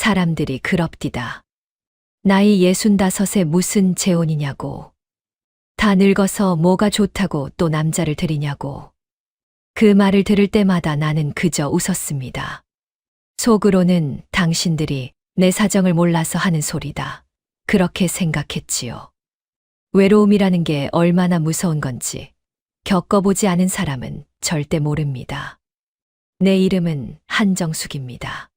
사람들이 그럽디다. 나이 65에 무슨 재혼이냐고. 다 늙어서 뭐가 좋다고 또 남자를 들이냐고. 그 말을 들을 때마다 나는 그저 웃었습니다. 속으로는 당신들이 내 사정을 몰라서 하는 소리다. 그렇게 생각했지요. 외로움이라는 게 얼마나 무서운 건지 겪어보지 않은 사람은 절대 모릅니다. 내 이름은 한정숙입니다.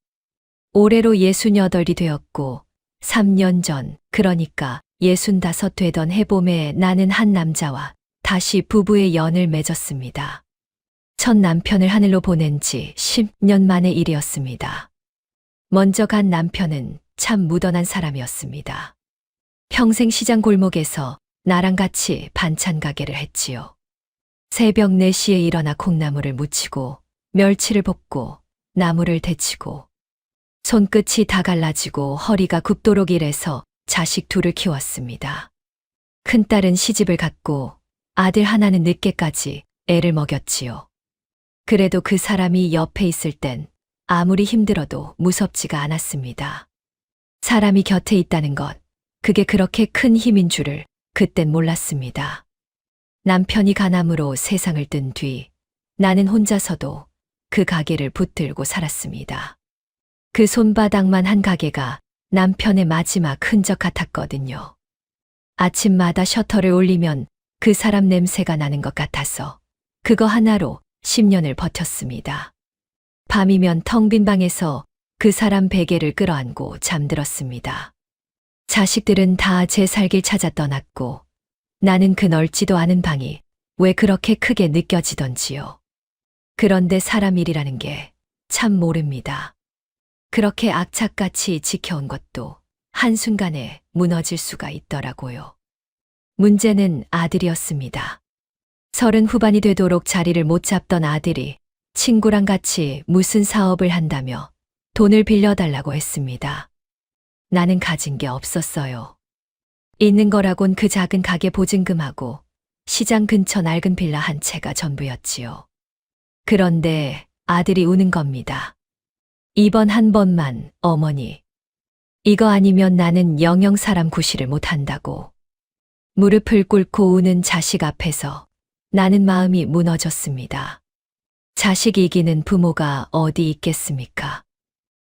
올해로 68이 되었고 3년 전, 그러니까 65 되던 해봄에 나는 한 남자와 다시 부부의 연을 맺었습니다. 첫 남편을 하늘로 보낸 지 10년 만의 일이었습니다. 먼저 간 남편은 참 무던한 사람이었습니다. 평생 시장 골목에서 나랑 같이 반찬 가게를 했지요. 새벽 4시에 일어나 콩나물을 무치고 멸치를 볶고 나무를 데치고 손끝이 다 갈라지고 허리가 굽도록 일해서 자식 둘을 키웠습니다. 큰딸은 시집을 갔고 아들 하나는 늦게까지 애를 먹였지요. 그래도 그 사람이 옆에 있을 땐 아무리 힘들어도 무섭지가 않았습니다. 사람이 곁에 있다는 것, 그게 그렇게 큰 힘인 줄을 그땐 몰랐습니다. 남편이 간암으로 세상을 뜬 뒤 나는 혼자서도 그 가게를 붙들고 살았습니다. 그 손바닥만 한 가게가 남편의 마지막 흔적 같았거든요. 아침마다 셔터를 올리면 그 사람 냄새가 나는 것 같아서 그거 하나로 10년을 버텼습니다. 밤이면 텅 빈 방에서 그 사람 베개를 끌어안고 잠들었습니다. 자식들은 다 제 살길 찾아 떠났고 나는 그 넓지도 않은 방이 왜 그렇게 크게 느껴지던지요. 그런데 사람 일이라는 게 참 모릅니다. 그렇게 악착같이 지켜온 것도 한순간에 무너질 수가 있더라고요. 문제는 아들이었습니다. 30 후반이 되도록 자리를 못 잡던 아들이 친구랑 같이 무슨 사업을 한다며 돈을 빌려달라고 했습니다. 나는 가진 게 없었어요. 있는 거라곤 그 작은 가게 보증금하고 시장 근처 낡은 빌라 한 채가 전부였지요. 그런데 아들이 우는 겁니다. 이번 한 번만 어머니. 이거 아니면 나는 영영 사람 구실을 못한다고. 무릎을 꿇고 우는 자식 앞에서 나는 마음이 무너졌습니다. 자식이 이기는 부모가 어디 있겠습니까?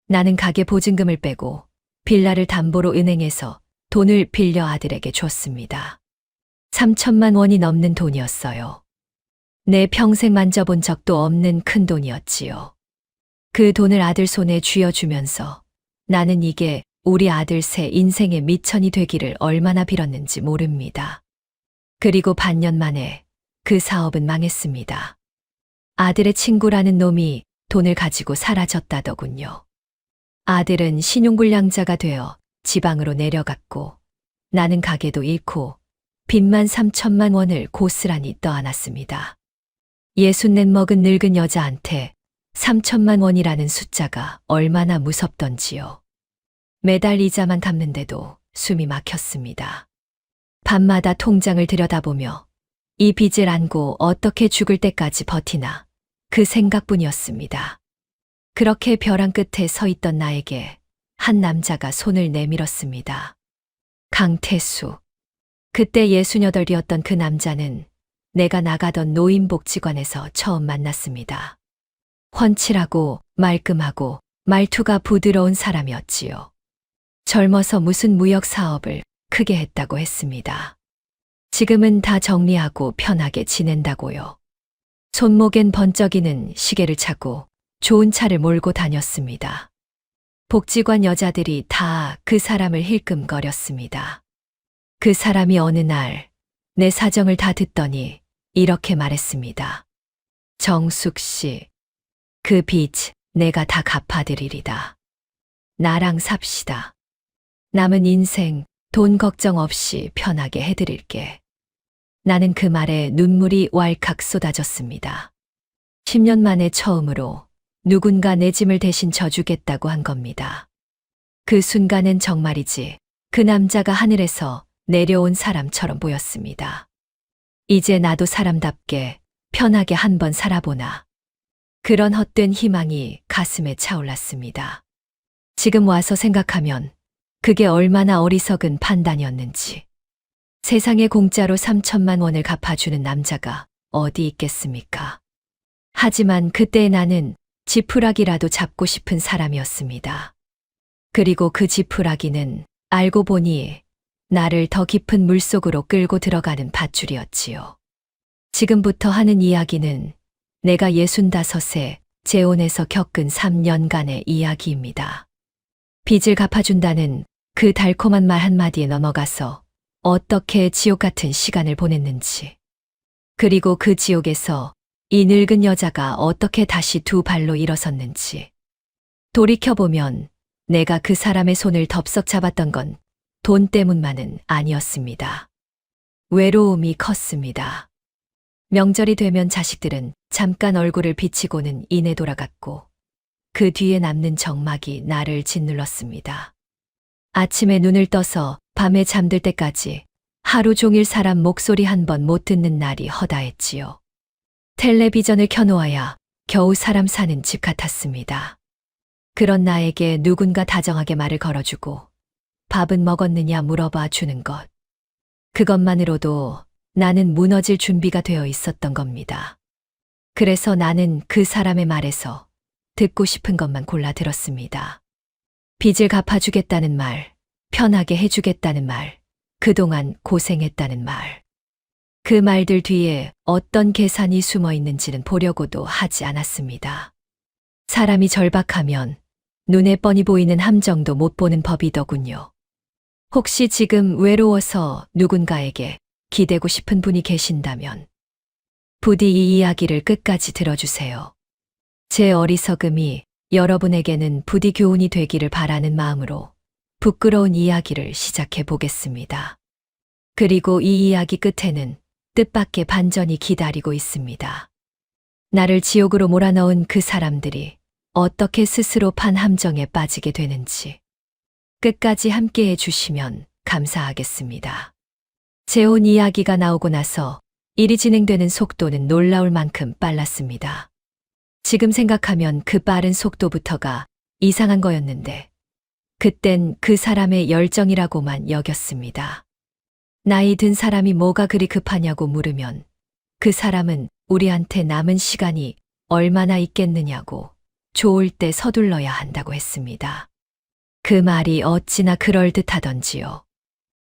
나는 가게 보증금을 빼고 빌라를 담보로 은행에서 돈을 빌려 아들에게 줬습니다. 3천만 원이 넘는 돈이었어요. 내 평생 만져본 적도 없는 큰 돈이었지요. 그 돈을 아들 손에 쥐어주면서 나는 이게 우리 아들 새 인생의 미천이 되기를 얼마나 빌었는지 모릅니다. 그리고 반년 만에 그 사업은 망했습니다. 아들의 친구라는 놈이 돈을 가지고 사라졌다더군요. 아들은 신용불량자가 되어 지방으로 내려갔고 나는 가게도 잃고 빚만 3천만 원을 고스란히 떠안았습니다. 64 먹은 늙은 여자한테 3천만 원이라는 숫자가 얼마나 무섭던지요. 매달 이자만 갚는데도 숨이 막혔습니다. 밤마다 통장을 들여다보며 이 빚을 안고 어떻게 죽을 때까지 버티나 그 생각뿐이었습니다. 그렇게 벼랑 끝에 서 있던 나에게 한 남자가 손을 내밀었습니다. 강태수. 그때 68이었던 그 남자는 내가 나가던 노인복지관에서 처음 만났습니다. 훤칠하고 말끔하고 말투가 부드러운 사람이었지요. 젊어서 무슨 무역 사업을 크게 했다고 했습니다. 지금은 다 정리하고 편하게 지낸다고요. 손목엔 번쩍이는 시계를 차고 좋은 차를 몰고 다녔습니다. 복지관 여자들이 다 그 사람을 힐끔거렸습니다. 그 사람이 어느 날 내 사정을 다 듣더니 이렇게 말했습니다. 정숙 씨, 그 빚 내가 다 갚아드리리다. 나랑 삽시다. 남은 인생 돈 걱정 없이 편하게 해드릴게. 나는 그 말에 눈물이 왈칵 쏟아졌습니다. 10년 만에 처음으로 누군가 내 짐을 대신 져주겠다고 한 겁니다. 그 순간엔 정말이지 그 남자가 하늘에서 내려온 사람처럼 보였습니다. 이제 나도 사람답게 편하게 한번 살아보나. 그런 헛된 희망이 가슴에 차올랐습니다. 지금 와서 생각하면 그게 얼마나 어리석은 판단이었는지. 세상에 공짜로 3천만 원을 갚아주는 남자가 어디 있겠습니까? 하지만 그때 나는 지푸라기라도 잡고 싶은 사람이었습니다. 그리고 그 지푸라기는 알고 보니 나를 더 깊은 물속으로 끌고 들어가는 밧줄이었지요. 지금부터 하는 이야기는 내가 65세 재혼에서 겪은 3년간의 이야기입니다. 빚을 갚아준다는 그 달콤한 말 한마디에 넘어가서 어떻게 지옥 같은 시간을 보냈는지, 그리고 그 지옥에서 이 늙은 여자가 어떻게 다시 두 발로 일어섰는지. 돌이켜보면 내가 그 사람의 손을 덥석 잡았던 건 돈 때문만은 아니었습니다. 외로움이 컸습니다. 명절이 되면 자식들은 잠깐 얼굴을 비치고는 이내 돌아갔고 그 뒤에 남는 적막이 나를 짓눌렀습니다. 아침에 눈을 떠서 밤에 잠들 때까지 하루 종일 사람 목소리 한 번 못 듣는 날이 허다했지요. 텔레비전을 켜놓아야 겨우 사람 사는 집 같았습니다. 그런 나에게 누군가 다정하게 말을 걸어주고 밥은 먹었느냐 물어봐 주는 것. 그것만으로도 나는 무너질 준비가 되어 있었던 겁니다. 그래서 나는 그 사람의 말에서 듣고 싶은 것만 골라 들었습니다. 빚을 갚아주겠다는 말, 편하게 해주겠다는 말, 그동안 고생했다는 말. 그 말들 뒤에 어떤 계산이 숨어 있는지는 보려고도 하지 않았습니다. 사람이 절박하면 눈에 뻔히 보이는 함정도 못 보는 법이더군요. 혹시 지금 외로워서 누군가에게 기대고 싶은 분이 계신다면 부디 이 이야기를 끝까지 들어주세요. 제 어리석음이 여러분에게는 부디 교훈이 되기를 바라는 마음으로 부끄러운 이야기를 시작해 보겠습니다. 그리고 이 이야기 끝에는 뜻밖의 반전이 기다리고 있습니다. 나를 지옥으로 몰아넣은 그 사람들이 어떻게 스스로 판 함정에 빠지게 되는지 끝까지 함께 해주시면 감사하겠습니다. 재혼 이야기가 나오고 나서 일이 진행되는 속도는 놀라울 만큼 빨랐습니다. 지금 생각하면 그 빠른 속도부터가 이상한 거였는데 그땐 그 사람의 열정이라고만 여겼습니다. 나이 든 사람이 뭐가 그리 급하냐고 물으면 그 사람은 우리한테 남은 시간이 얼마나 있겠느냐고 좋을 때 서둘러야 한다고 했습니다. 그 말이 어찌나 그럴듯하던지요.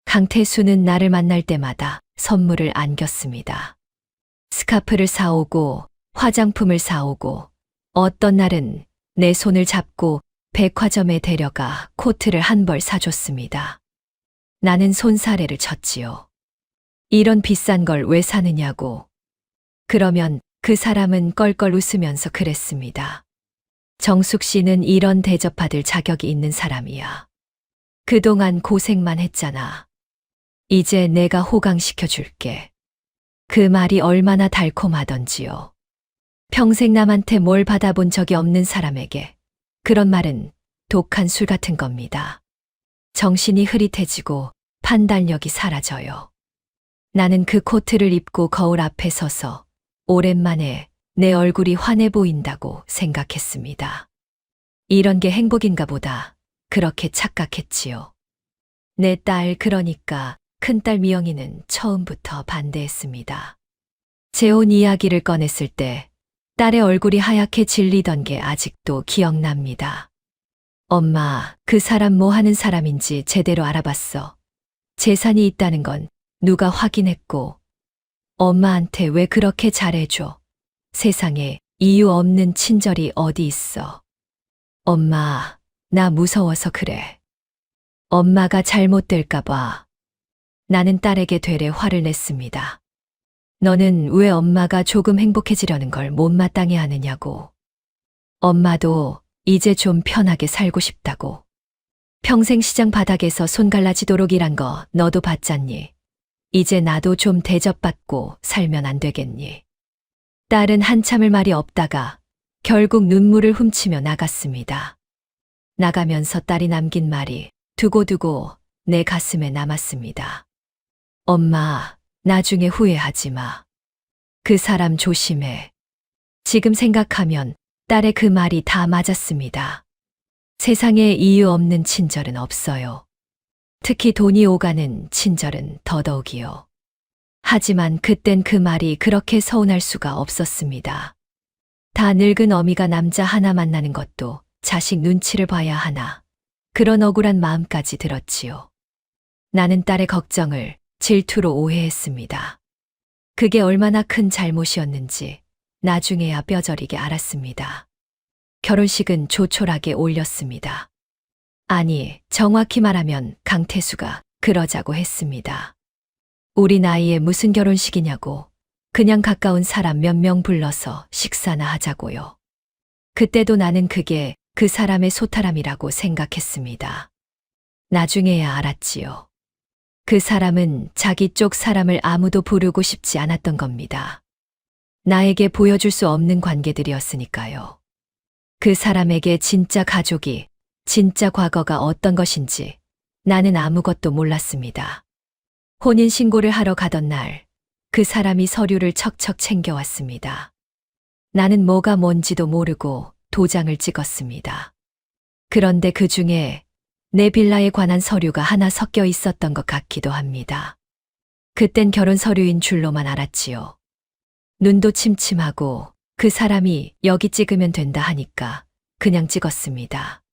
강태수는 나를 만날 때마다 선물을 안겼습니다. 스카프를 사오고 화장품을 사오고 어떤 날은 내 손을 잡고 백화점에 데려가 코트를 한 벌 사줬습니다. 나는 손사래를 쳤지요. 이런 비싼 걸 왜 사느냐고. 그러면 그 사람은 껄껄 웃으면서 그랬습니다. 정숙 씨는 이런 대접받을 자격이 있는 사람이야. 그동안 고생만 했잖아. 이제 내가 호강시켜 줄게. 그 말이 얼마나 달콤하던지요. 평생 남한테 뭘 받아본 적이 없는 사람에게 그런 말은 독한 술 같은 겁니다. 정신이 흐릿해지고 판단력이 사라져요. 나는 그 코트를 입고 거울 앞에 서서 오랜만에 내 얼굴이 환해 보인다고 생각했습니다. 이런 게 행복인가 보다 그렇게 착각했지요. 내 딸, 그러니까 큰딸 미영이는 처음부터 반대했습니다. 재혼 이야기를 꺼냈을 때 딸의 얼굴이 하얗게 질리던 게 아직도 기억납니다. 엄마, 그 사람 뭐 하는 사람인지 제대로 알아봤어. 재산이 있다는 건 누가 확인했고 엄마한테 왜 그렇게 잘해줘. 세상에 이유 없는 친절이 어디 있어. 엄마, 나 무서워서 그래. 엄마가 잘못될까 봐. 나는 딸에게 되레 화를 냈습니다. 너는 왜 엄마가 조금 행복해지려는 걸 못마땅해 하느냐고. 엄마도 이제 좀 편하게 살고 싶다고. 평생 시장 바닥에서 손 갈라지도록 일한 거 너도 봤잖니. 이제 나도 좀 대접받고 살면 안 되겠니. 딸은 한참을 말이 없다가 결국 눈물을 훔치며 나갔습니다. 나가면서 딸이 남긴 말이 두고두고 내 가슴에 남았습니다. 엄마, 나중에 후회하지 마. 그 사람 조심해. 지금 생각하면 딸의 그 말이 다 맞았습니다. 세상에 이유 없는 친절은 없어요. 특히 돈이 오가는 친절은 더더욱이요. 하지만 그땐 그 말이 그렇게 서운할 수가 없었습니다. 다 늙은 어미가 남자 하나 만나는 것도 자식 눈치를 봐야 하나. 그런 억울한 마음까지 들었지요. 나는 딸의 걱정을 질투로 오해했습니다. 그게 얼마나 큰 잘못이었는지 나중에야 뼈저리게 알았습니다. 결혼식은 조촐하게 올렸습니다. 아니, 정확히 말하면 강태수가 그러자고 했습니다. 우리 나이에 무슨 결혼식이냐고, 그냥 가까운 사람 몇 명 불러서 식사나 하자고요. 그때도 나는 그게 그 사람의 소탈함이라고 생각했습니다. 나중에야 알았지요. 그 사람은 자기 쪽 사람을 아무도 부르고 싶지 않았던 겁니다. 나에게 보여줄 수 없는 관계들이었으니까요. 그 사람에게 진짜 가족이, 진짜 과거가 어떤 것인지 나는 아무것도 몰랐습니다. 혼인신고를 하러 가던 날, 그 사람이 서류를 척척 챙겨왔습니다. 나는 뭐가 뭔지도 모르고 도장을 찍었습니다. 그런데 그 중에 내 빌라에 관한 서류가 하나 섞여 있었던 것 같기도 합니다. 그땐 결혼 서류인 줄로만 알았지요. 눈도 침침하고 그 사람이 여기 찍으면 된다 하니까 그냥 찍었습니다.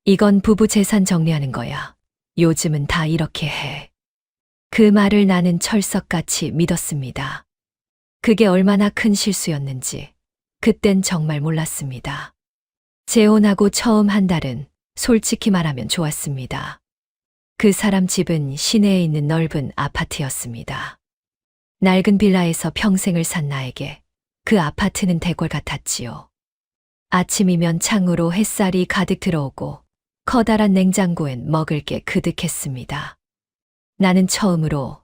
이건 부부 재산 정리하는 거야. 요즘은 다 이렇게 해. 그 말을 나는 철석같이 믿었습니다. 그게 얼마나 큰 실수였는지 그땐 정말 몰랐습니다. 재혼하고 처음 한 달은 솔직히 말하면 좋았습니다. 그 사람 집은 시내에 있는 넓은 아파트였습니다. 낡은 빌라에서 평생을 산 나에게 그 아파트는 대궐 같았지요. 아침이면 창으로 햇살이 가득 들어오고 커다란 냉장고엔 먹을 게 그득했습니다. 나는 처음으로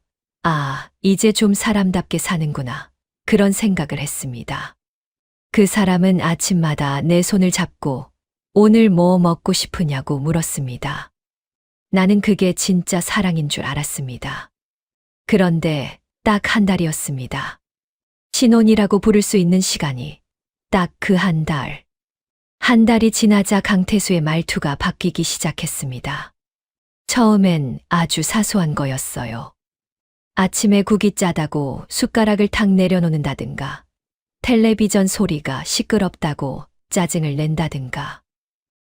이제 좀 사람답게 사는구나 그런 생각을 했습니다. 그 사람은 아침마다 내 손을 잡고 오늘 뭐 먹고 싶으냐고 물었습니다. 나는 그게 진짜 사랑인 줄 알았습니다. 그런데 딱 한 달이었습니다. 신혼이라고 부를 수 있는 시간이 딱 그 한 달. 한 달이 지나자 강태수의 말투가 바뀌기 시작했습니다. 처음엔 아주 사소한 거였어요. 아침에 국이 짜다고 숟가락을 탁 내려놓는다든가, 텔레비전 소리가 시끄럽다고 짜증을 낸다든가.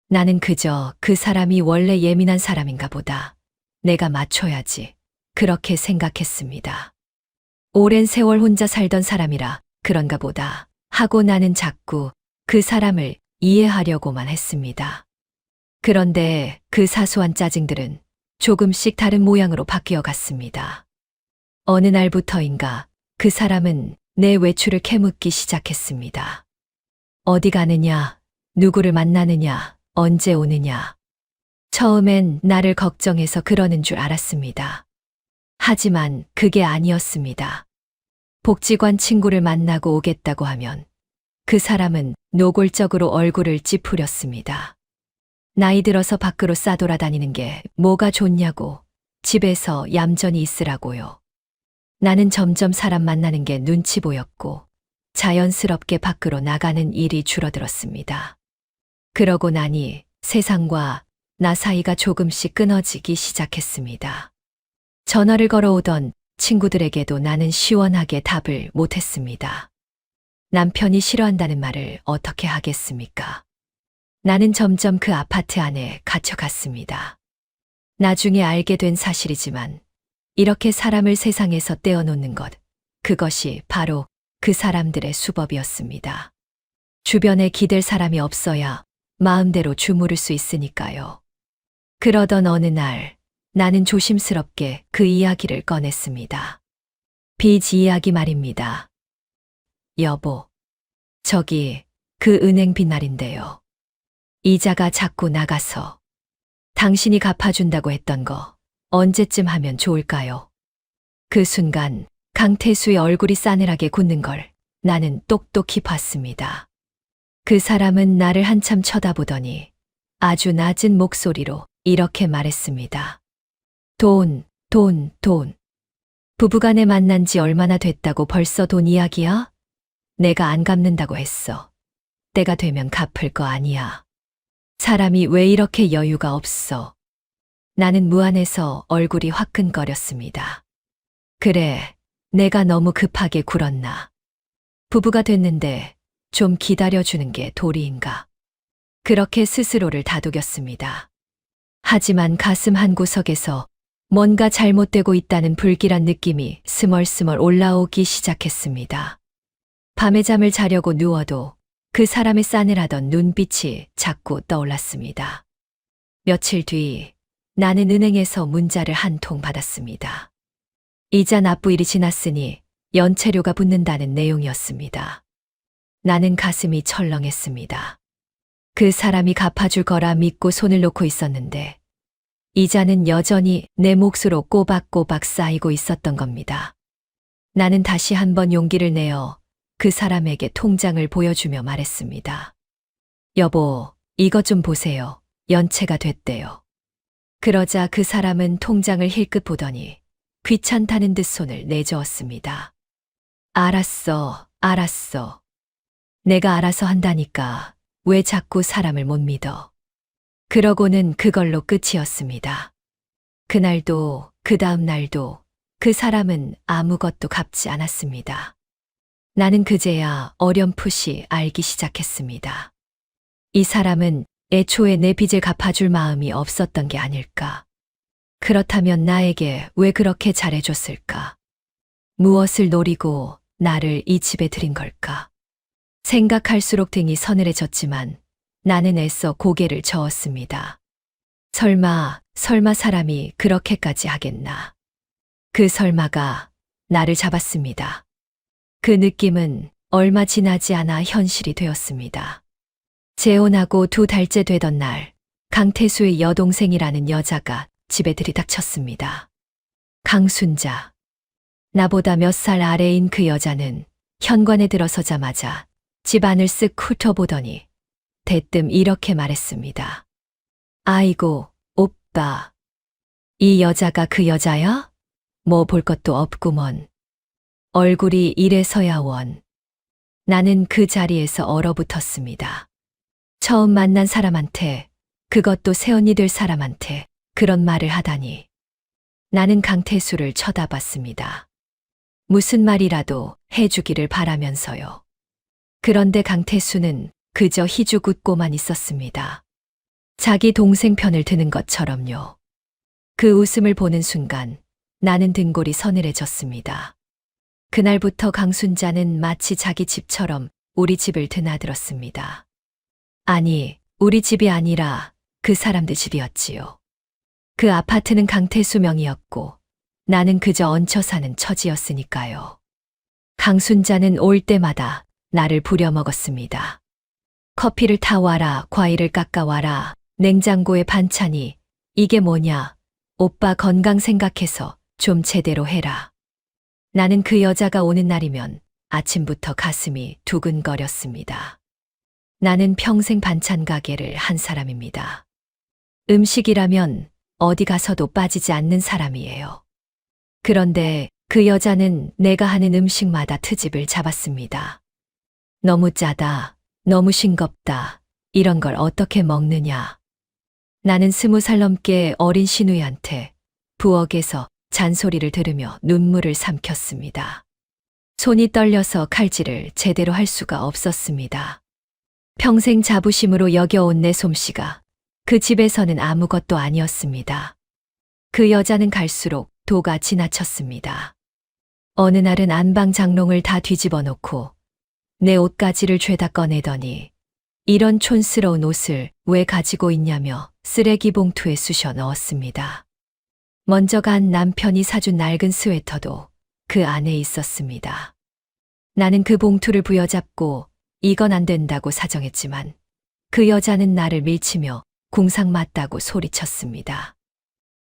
나는 그저 그 사람이 원래 예민한 사람인가 보다. 내가 맞춰야지. 그렇게 생각했습니다. 오랜 세월 혼자 살던 사람이라 그런가 보다 하고 나는 자꾸 그 사람을 이해하려고만 했습니다. 그런데 그 사소한 짜증들은 조금씩 다른 모양으로 바뀌어 갔습니다. 어느 날부터인가 그 사람은 내 외출을 캐묻기 시작했습니다. 어디 가느냐, 누구를 만나느냐, 언제 오느냐. 처음엔 나를 걱정해서 그러는 줄 알았습니다. 하지만 그게 아니었습니다. 복지관 친구를 만나고 오겠다고 하면 그 사람은 노골적으로 얼굴을 찌푸렸습니다. 나이 들어서 밖으로 싸돌아다니는 게 뭐가 좋냐고, 집에서 얌전히 있으라고요. 나는 점점 사람 만나는 게 눈치 보였고 자연스럽게 밖으로 나가는 일이 줄어들었습니다. 그러고 나니 세상과 나 사이가 조금씩 끊어지기 시작했습니다. 전화를 걸어오던 친구들에게도 나는 시원하게 답을 못했습니다. 남편이 싫어한다는 말을 어떻게 하겠습니까? 나는 점점 그 아파트 안에 갇혀갔습니다. 나중에 알게 된 사실이지만 이렇게 사람을 세상에서 떼어놓는 것, 그것이 바로 그 사람들의 수법이었습니다. 주변에 기댈 사람이 없어야 마음대로 주무를 수 있으니까요. 그러던 어느 날 나는 조심스럽게 그 이야기를 꺼냈습니다. 빚 이야기 말입니다. 여보, 저기 그 은행 빚 말인데요. 이자가 자꾸 나가서 당신이 갚아준다고 했던 거 언제쯤 하면 좋을까요? 그 순간 강태수의 얼굴이 싸늘하게 굳는 걸 나는 똑똑히 봤습니다. 그 사람은 나를 한참 쳐다보더니 아주 낮은 목소리로 이렇게 말했습니다. 돈. 부부간에 만난 지 얼마나 됐다고 벌써 돈 이야기야? 내가 안 갚는다고 했어. 때가 되면 갚을 거 아니야. 사람이 왜 이렇게 여유가 없어? 나는 무안해서 얼굴이 화끈거렸습니다. 그래, 내가 너무 급하게 굴었나. 부부가 됐는데 좀 기다려주는 게 도리인가. 그렇게 스스로를 다독였습니다. 하지만 가슴 한구석에서 뭔가 잘못되고 있다는 불길한 느낌이 스멀스멀 올라오기 시작했습니다. 밤에 잠을 자려고 누워도 그 사람의 싸늘하던 눈빛이 자꾸 떠올랐습니다. 며칠 뒤 나는 은행에서 문자를 한 통 받았습니다. 이자 납부일이 지났으니 연체료가 붙는다는 내용이었습니다. 나는 가슴이 철렁했습니다. 그 사람이 갚아줄 거라 믿고 손을 놓고 있었는데 이자는 여전히 내 몫으로 꼬박꼬박 쌓이고 있었던 겁니다. 나는 다시 한번 용기를 내어 그 사람에게 통장을 보여주며 말했습니다. 여보, 이것 좀 보세요. 연체가 됐대요. 그러자 그 사람은 통장을 힐끗 보더니 귀찮다는 듯 손을 내저었습니다. 알았어, 알았어. 내가 알아서 한다니까 왜 자꾸 사람을 못 믿어. 그러고는 그걸로 끝이었습니다. 그날도 그 다음 날도 그 사람은 아무것도 갚지 않았습니다. 나는 그제야 어렴풋이 알기 시작했습니다. 이 사람은 애초에 내 빚을 갚아줄 마음이 없었던 게 아닐까. 그렇다면 나에게 왜 그렇게 잘해줬을까? 무엇을 노리고 나를 이 집에 들인 걸까? 생각할수록 등이 서늘해졌지만 나는 애써 고개를 저었습니다. 설마 사람이 그렇게까지 하겠나. 그 설마가 나를 잡았습니다. 그 느낌은 얼마 지나지 않아 현실이 되었습니다. 재혼하고 2달째 되던 날, 강태수의 여동생이라는 여자가 집에 들이닥쳤습니다. 강순자. 나보다 몇 살 아래인 그 여자는 현관에 들어서자마자 집 안을 쓱 훑어보더니 대뜸 이렇게 말했습니다. 아이고, 오빠. 이 여자가 그 여자야? 뭐 볼 것도 없구먼. 얼굴이 이래서야 원. 나는 그 자리에서 얼어붙었습니다. 처음 만난 사람한테, 그것도 새언니 될 사람한테 그런 말을 하다니. 나는 강태수를 쳐다봤습니다. 무슨 말이라도 해주기를 바라면서요. 그런데 강태수는 그저 희죽 웃고만 있었습니다. 자기 동생 편을 드는 것처럼요. 그 웃음을 보는 순간 나는 등골이 서늘해졌습니다. 그날부터 강순자는 마치 자기 집처럼 우리 집을 드나들었습니다. 아니, 우리 집이 아니라 그 사람들 집이었지요. 그 아파트는 강태수 명이었고 나는 그저 얹혀 사는 처지였으니까요. 강순자는 올 때마다 나를 부려먹었습니다. 커피를 타와라, 과일을 깎아와라, 냉장고에 반찬이, 이게 뭐냐, 오빠 건강 생각해서 좀 제대로 해라. 나는 그 여자가 오는 날이면 아침부터 가슴이 두근거렸습니다. 나는 평생 반찬 가게를 한 사람입니다. 음식이라면 어디 가서도 빠지지 않는 사람이에요. 그런데 그 여자는 내가 하는 음식마다 트집을 잡았습니다. 너무 짜다, 너무 싱겁다, 이런 걸 어떻게 먹느냐. 나는 20살 넘게 어린 시누이한테 부엌에서 잔소리를 들으며 눈물을 삼켰습니다. 손이 떨려서 칼질을 제대로 할 수가 없었습니다. 평생 자부심으로 여겨온 내 솜씨가 그 집에서는 아무것도 아니었습니다. 그 여자는 갈수록 도가 지나쳤습니다. 어느 날은 안방 장롱을 다 뒤집어 놓고 내 옷가지를 죄다 꺼내더니 이런 촌스러운 옷을 왜 가지고 있냐며 쓰레기 봉투에 쑤셔 넣었습니다. 먼저 간 남편이 사준 낡은 스웨터도 그 안에 있었습니다. 나는 그 봉투를 부여잡고 이건 안 된다고 사정했지만 그 여자는 나를 밀치며 궁상 맞다고 소리쳤습니다.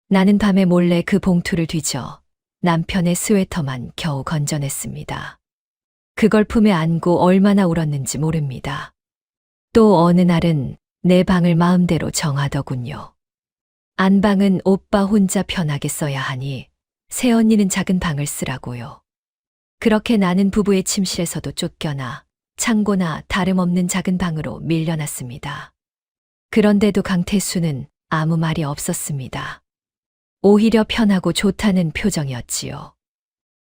나는 밤에 몰래 그 봉투를 뒤져 남편의 스웨터만 겨우 건져냈습니다. 그걸 품에 안고 얼마나 울었는지 모릅니다. 또 어느 날은 내 방을 마음대로 정하더군요. 안방은 오빠 혼자 편하게 써야 하니 새언니는 작은 방을 쓰라고요. 그렇게 나는 부부의 침실에서도 쫓겨나 창고나 다름없는 작은 방으로 밀려났습니다. 그런데도 강태수는 아무 말이 없었습니다. 오히려 편하고 좋다는 표정이었지요.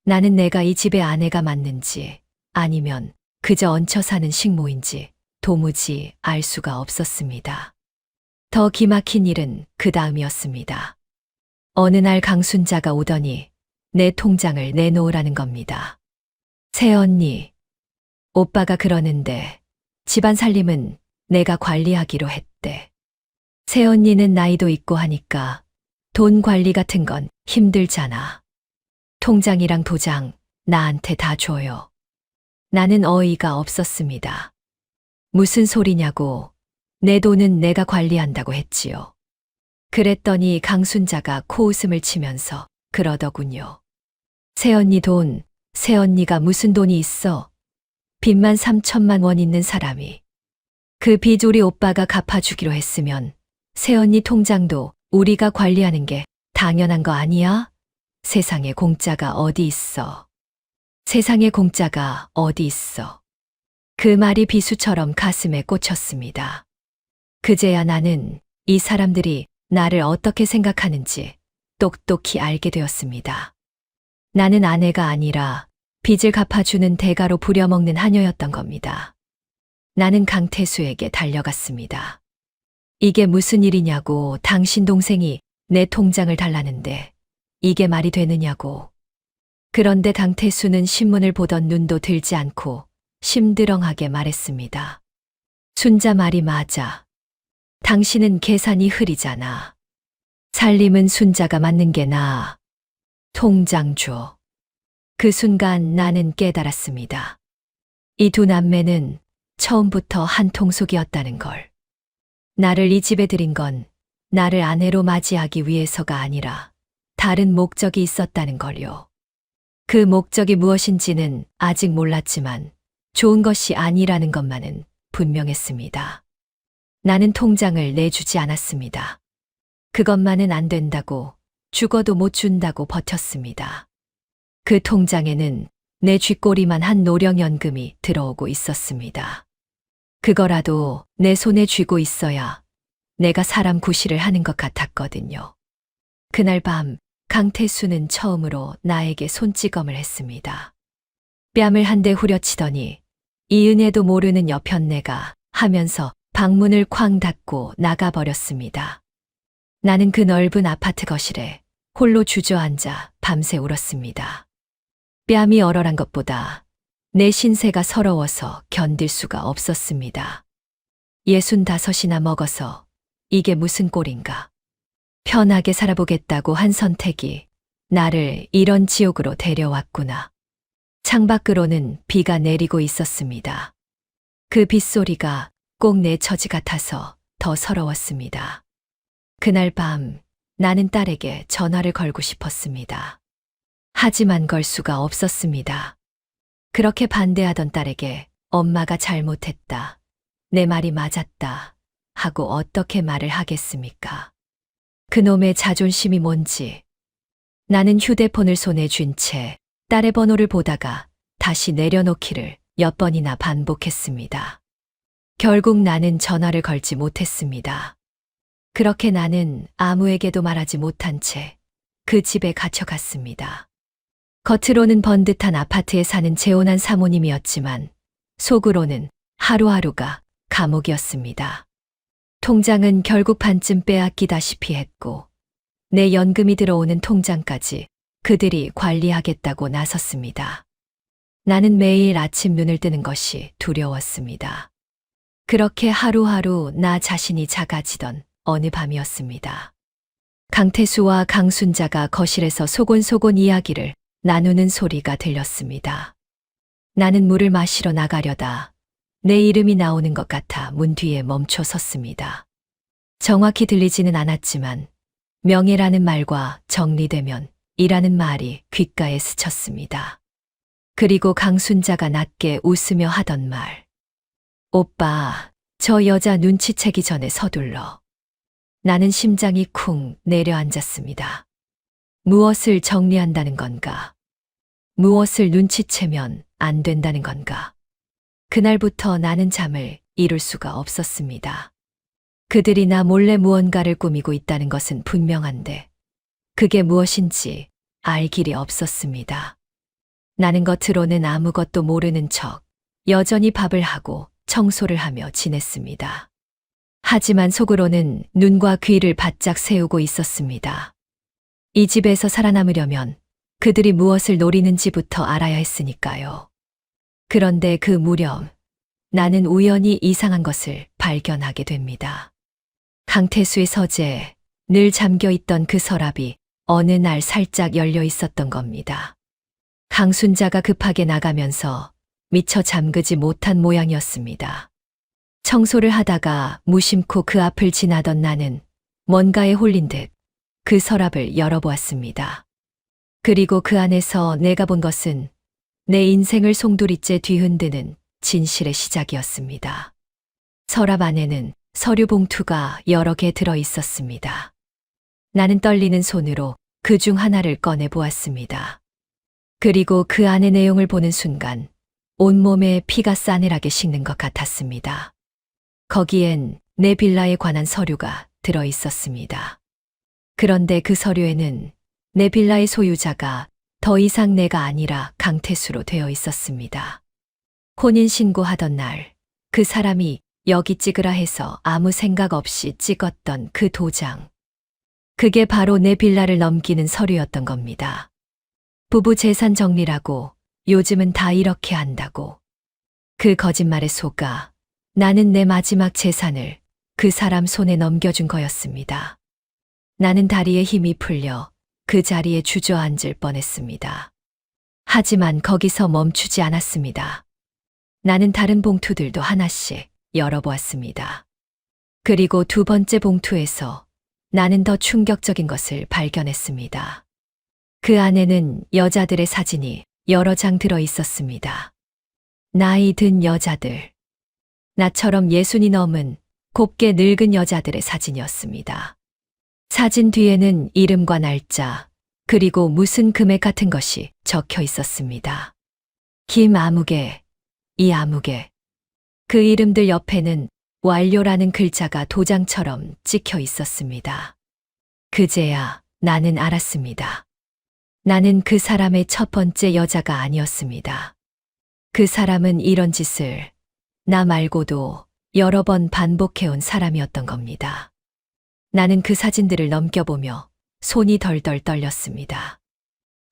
나는 내가 이 집의 아내가 맞는지 아니면 그저 얹혀 사는 식모인지 도무지 알 수가 없었습니다. 더 기막힌 일은 그 다음이었습니다. 어느 날 강순자가 오더니 내 통장을 내놓으라는 겁니다. 새언니, 오빠가 그러는데 집안 살림은 내가 관리하기로 했대. 새언니는 나이도 있고 하니까 돈 관리 같은 건 힘들잖아. 통장이랑 도장 나한테 다 줘요. 나는 어이가 없었습니다. 무슨 소리냐고, 내 돈은 내가 관리한다고 했지요. 그랬더니 강순자가 코웃음을 치면서 그러더군요. 새언니 돈, 새언니가 무슨 돈이 있어? 빚만 3천만 원 있는 사람이. 그 빚 우리 오빠가 갚아주기로 했으면 새언니 통장도 우리가 관리하는 게 당연한 거 아니야? 세상에 공짜가 어디 있어. 세상에 공짜가 어디 있어. 그 말이 비수처럼 가슴에 꽂혔습니다. 그제야 나는 이 사람들이 나를 어떻게 생각하는지 똑똑히 알게 되었습니다. 나는 아내가 아니라 빚을 갚아주는 대가로 부려먹는 하녀였던 겁니다. 나는 강태수에게 달려갔습니다. 이게 무슨 일이냐고, 당신 동생이 내 통장을 달라는데 이게 말이 되느냐고. 그런데 강태수는 신문을 보던 눈도 들지 않고 심드렁하게 말했습니다. 순자 말이 맞아. 당신은 계산이 흐리잖아. 살림은 순자가 맞는 게 나아. 통장 줘. 그 순간 나는 깨달았습니다. 이 두 남매는 처음부터 한 통속이었다는 걸. 나를 이 집에 들인 건 나를 아내로 맞이하기 위해서가 아니라 다른 목적이 있었다는 걸요. 그 목적이 무엇인지는 아직 몰랐지만 좋은 것이 아니라는 것만은 분명했습니다. 나는 통장을 내주지 않았습니다. 그것만은 안 된다고, 죽어도 못 준다고 버텼습니다. 그 통장에는 내 쥐꼬리만 한 노령연금이 들어오고 있었습니다. 그거라도 내 손에 쥐고 있어야 내가 사람 구실을 하는 것 같았거든요. 그날 밤 강태수는 처음으로 나에게 손찌검을 했습니다. 뺨을 한 대 후려치더니 이은혜도 모르는 여편네가 하면서 방문을 쾅 닫고 나가버렸습니다. 나는 그 넓은 아파트 거실에 홀로 주저앉아 밤새 울었습니다. 뺨이 얼얼한 것보다 내 신세가 서러워서 견딜 수가 없었습니다. 65이나 먹어서 이게 무슨 꼴인가. 편하게 살아보겠다고 한 선택이 나를 이런 지옥으로 데려왔구나. 창밖으로는 비가 내리고 있었습니다. 그 빗소리가 꼭 내 처지 같아서 더 서러웠습니다. 그날 밤 나는 딸에게 전화를 걸고 싶었습니다. 하지만 걸 수가 없었습니다. 그렇게 반대하던 딸에게 엄마가 잘못했다, 내 말이 맞았다 하고 어떻게 말을 하겠습니까? 그놈의 자존심이 뭔지. 나는 휴대폰을 손에 쥔 채 딸의 번호를 보다가 다시 내려놓기를 몇 번이나 반복했습니다. 결국 나는 전화를 걸지 못했습니다. 그렇게 나는 아무에게도 말하지 못한 채 그 집에 갇혀갔습니다. 겉으로는 번듯한 아파트에 사는 재혼한 사모님이었지만 속으로는 하루하루가 감옥이었습니다. 통장은 결국 반쯤 빼앗기다시피 했고 내 연금이 들어오는 통장까지 그들이 관리하겠다고 나섰습니다. 나는 매일 아침 눈을 뜨는 것이 두려웠습니다. 그렇게 하루하루 나 자신이 작아지던 어느 밤이었습니다. 강태수와 강순자가 거실에서 소곤소곤 이야기를 나누는 소리가 들렸습니다. 나는 물을 마시러 나가려다 내 이름이 나오는 것 같아 문 뒤에 멈춰 섰습니다. 정확히 들리지는 않았지만 명예라는 말과 정리되면 이라는 말이 귓가에 스쳤습니다. 그리고 강순자가 낮게 웃으며 하던 말. 오빠, 저 여자 눈치채기 전에 서둘러. 나는 심장이 쿵 내려앉았습니다. 무엇을 정리한다는 건가? 무엇을 눈치채면 안 된다는 건가? 그날부터 나는 잠을 이룰 수가 없었습니다. 그들이 나 몰래 무언가를 꾸미고 있다는 것은 분명한데 그게 무엇인지 알 길이 없었습니다. 나는 겉으로는 아무것도 모르는 척 여전히 밥을 하고 청소를 하며 지냈습니다. 하지만 속으로는 눈과 귀를 바짝 세우고 있었습니다. 이 집에서 살아남으려면 그들이 무엇을 노리는지부터 알아야 했으니까요. 그런데 그 무렵 나는 우연히 이상한 것을 발견하게 됩니다. 강태수의 서재에 늘 잠겨 있던 그 서랍이 어느 날 살짝 열려 있었던 겁니다. 강순자가 급하게 나가면서 미처 잠그지 못한 모양이었습니다. 청소를 하다가 무심코 그 앞을 지나던 나는 뭔가에 홀린 듯 그 서랍을 열어보았습니다. 그리고 그 안에서 내가 본 것은 내 인생을 송두리째 뒤흔드는 진실의 시작이었습니다. 서랍 안에는 서류 봉투가 여러 개 들어 있었습니다. 나는 떨리는 손으로 그 중 하나를 꺼내 보았습니다. 그리고 그 안의 내용을 보는 순간 온몸에 피가 싸늘하게 식는 것 같았습니다. 거기엔 내 빌라에 관한 서류가 들어 있었습니다. 그런데 그 서류에는 내 빌라의 소유자가 더 이상 내가 아니라 강태수로 되어 있었습니다. 혼인신고하던 날 그 사람이 여기 찍으라 해서 아무 생각 없이 찍었던 그 도장. 그게 바로 내 빌라를 넘기는 서류였던 겁니다. 부부 재산 정리라고 요즘은 다 이렇게 한다고. 그 거짓말에 속아 나는 내 마지막 재산을 그 사람 손에 넘겨준 거였습니다. 나는 다리에 힘이 풀려 그 자리에 주저앉을 뻔했습니다. 하지만 거기서 멈추지 않았습니다. 나는 다른 봉투들도 하나씩 열어보았습니다. 그리고 두 번째 봉투에서 나는 더 충격적인 것을 발견했습니다. 그 안에는 여자들의 사진이 여러 장 들어 있었습니다. 나이 든 여자들. 나처럼 60이 넘은 곱게 늙은 여자들의 사진이었습니다. 사진 뒤에는 이름과 날짜, 그리고 무슨 금액 같은 것이 적혀 있었습니다. 김아무개, 이아무개. 그 이름들 옆에는 완료라는 글자가 도장처럼 찍혀 있었습니다. 그제야 나는 알았습니다. 나는 그 사람의 첫 번째 여자가 아니었습니다. 그 사람은 이런 짓을 나 말고도 여러 번 반복해온 사람이었던 겁니다. 나는 그 사진들을 넘겨보며 손이 덜덜 떨렸습니다.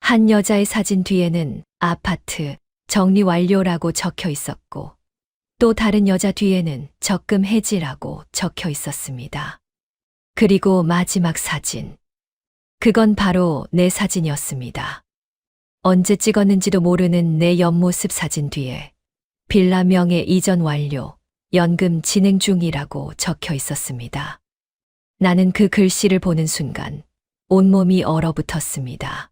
한 여자의 사진 뒤에는 아파트 정리 완료라고 적혀 있었고 또 다른 여자 뒤에는 적금 해지라고 적혀 있었습니다. 그리고 마지막 사진. 그건 바로 내 사진이었습니다. 언제 찍었는지도 모르는 내 옆모습 사진 뒤에 빌라 명의 이전 완료, 연금 진행 중이라고 적혀 있었습니다. 나는 그 글씨를 보는 순간 온몸이 얼어붙었습니다.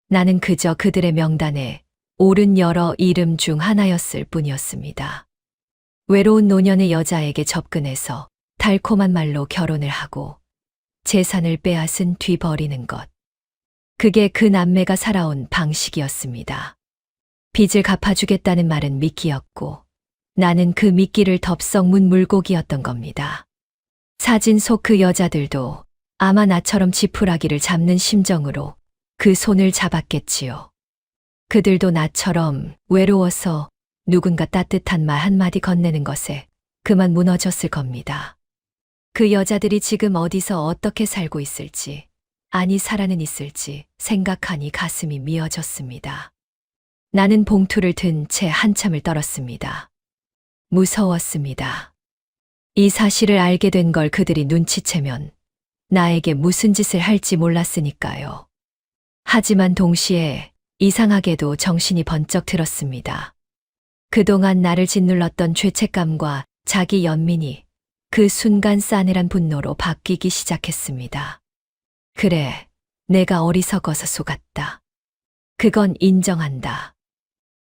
나는 그저 그들의 명단에 오른 여러 이름 중 하나였을 뿐이었습니다. 외로운 노년의 여자에게 접근해서 달콤한 말로 결혼을 하고 재산을 빼앗은 뒤 버리는 것. 그게 그 남매가 살아온 방식이었습니다. 빚을 갚아주겠다는 말은 미끼였고 나는 그 미끼를 덥석 문 물고기였던 겁니다. 사진 속 그 여자들도 아마 나처럼 지푸라기를 잡는 심정으로 그 손을 잡았겠지요. 그들도 나처럼 외로워서 누군가 따뜻한 말 한마디 건네는 것에 그만 무너졌을 겁니다. 그 여자들이 지금 어디서 어떻게 살고 있을지, 아니 살아는 있을지 생각하니 가슴이 미어졌습니다. 나는 봉투를 든 채 한참을 떨었습니다. 무서웠습니다. 이 사실을 알게 된 걸 그들이 눈치채면 나에게 무슨 짓을 할지 몰랐으니까요. 하지만 동시에 이상하게도 정신이 번쩍 들었습니다. 그동안 나를 짓눌렀던 죄책감과 자기 연민이 그 순간 싸늘한 분노로 바뀌기 시작했습니다. 그래, 내가 어리석어서 속았다. 그건 인정한다.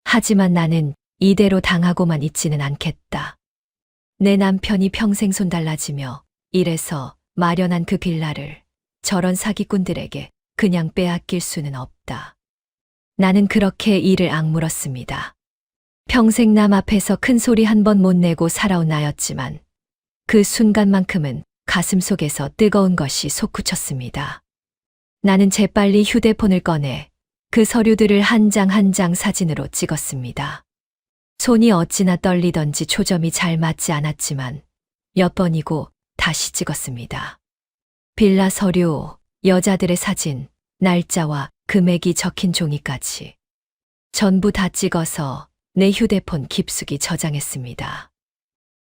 하지만 나는 이대로 당하고만 있지는 않겠다. 내 남편이 평생 손달라지며 일해서 마련한 그 빌라를 저런 사기꾼들에게 그냥 빼앗길 수는 없다. 나는 그렇게 이를 악물었습니다. 평생 남 앞에서 큰 소리 한 번 못 내고 살아온 나였지만 그 순간만큼은 가슴속에서 뜨거운 것이 솟구쳤습니다. 나는 재빨리 휴대폰을 꺼내 그 서류들을 한 장 한 장 사진으로 찍었습니다. 손이 어찌나 떨리던지 초점이 잘 맞지 않았지만 몇 번이고 다시 찍었습니다. 빌라 서류, 여자들의 사진, 날짜와 금액이 적힌 종이까지 전부 다 찍어서 내 휴대폰 깊숙이 저장했습니다.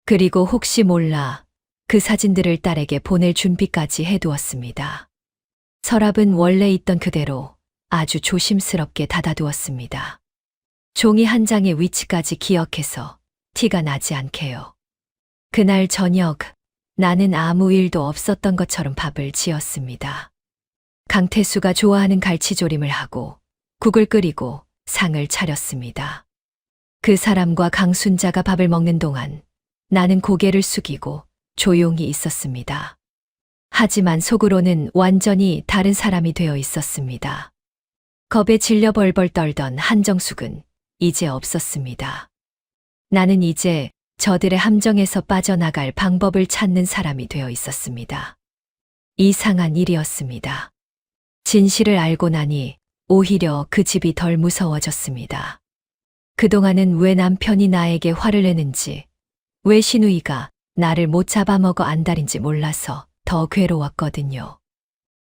그리고 혹시 몰라 그 사진들을 딸에게 보낼 준비까지 해두었습니다. 서랍은 원래 있던 그대로 아주 조심스럽게 닫아두었습니다. 종이 한 장의 위치까지 기억해서 티가 나지 않게요. 그날 저녁 나는 아무 일도 없었던 것처럼 밥을 지었습니다. 강태수가 좋아하는 갈치조림을 하고 국을 끓이고 상을 차렸습니다. 그 사람과 강순자가 밥을 먹는 동안 나는 고개를 숙이고 조용히 있었습니다. 하지만 속으로는 완전히 다른 사람이 되어 있었습니다. 겁에 질려 벌벌 떨던 한정숙은 이제 없었습니다. 나는 이제 저들의 함정에서 빠져나갈 방법을 찾는 사람이 되어 있었습니다. 이상한 일이었습니다. 진실을 알고 나니 오히려 그 집이 덜 무서워졌습니다. 그동안은 왜 남편이 나에게 화를 내는지, 왜 신우이가 나를 못 잡아먹어 안달인지 몰라서 더 괴로웠거든요.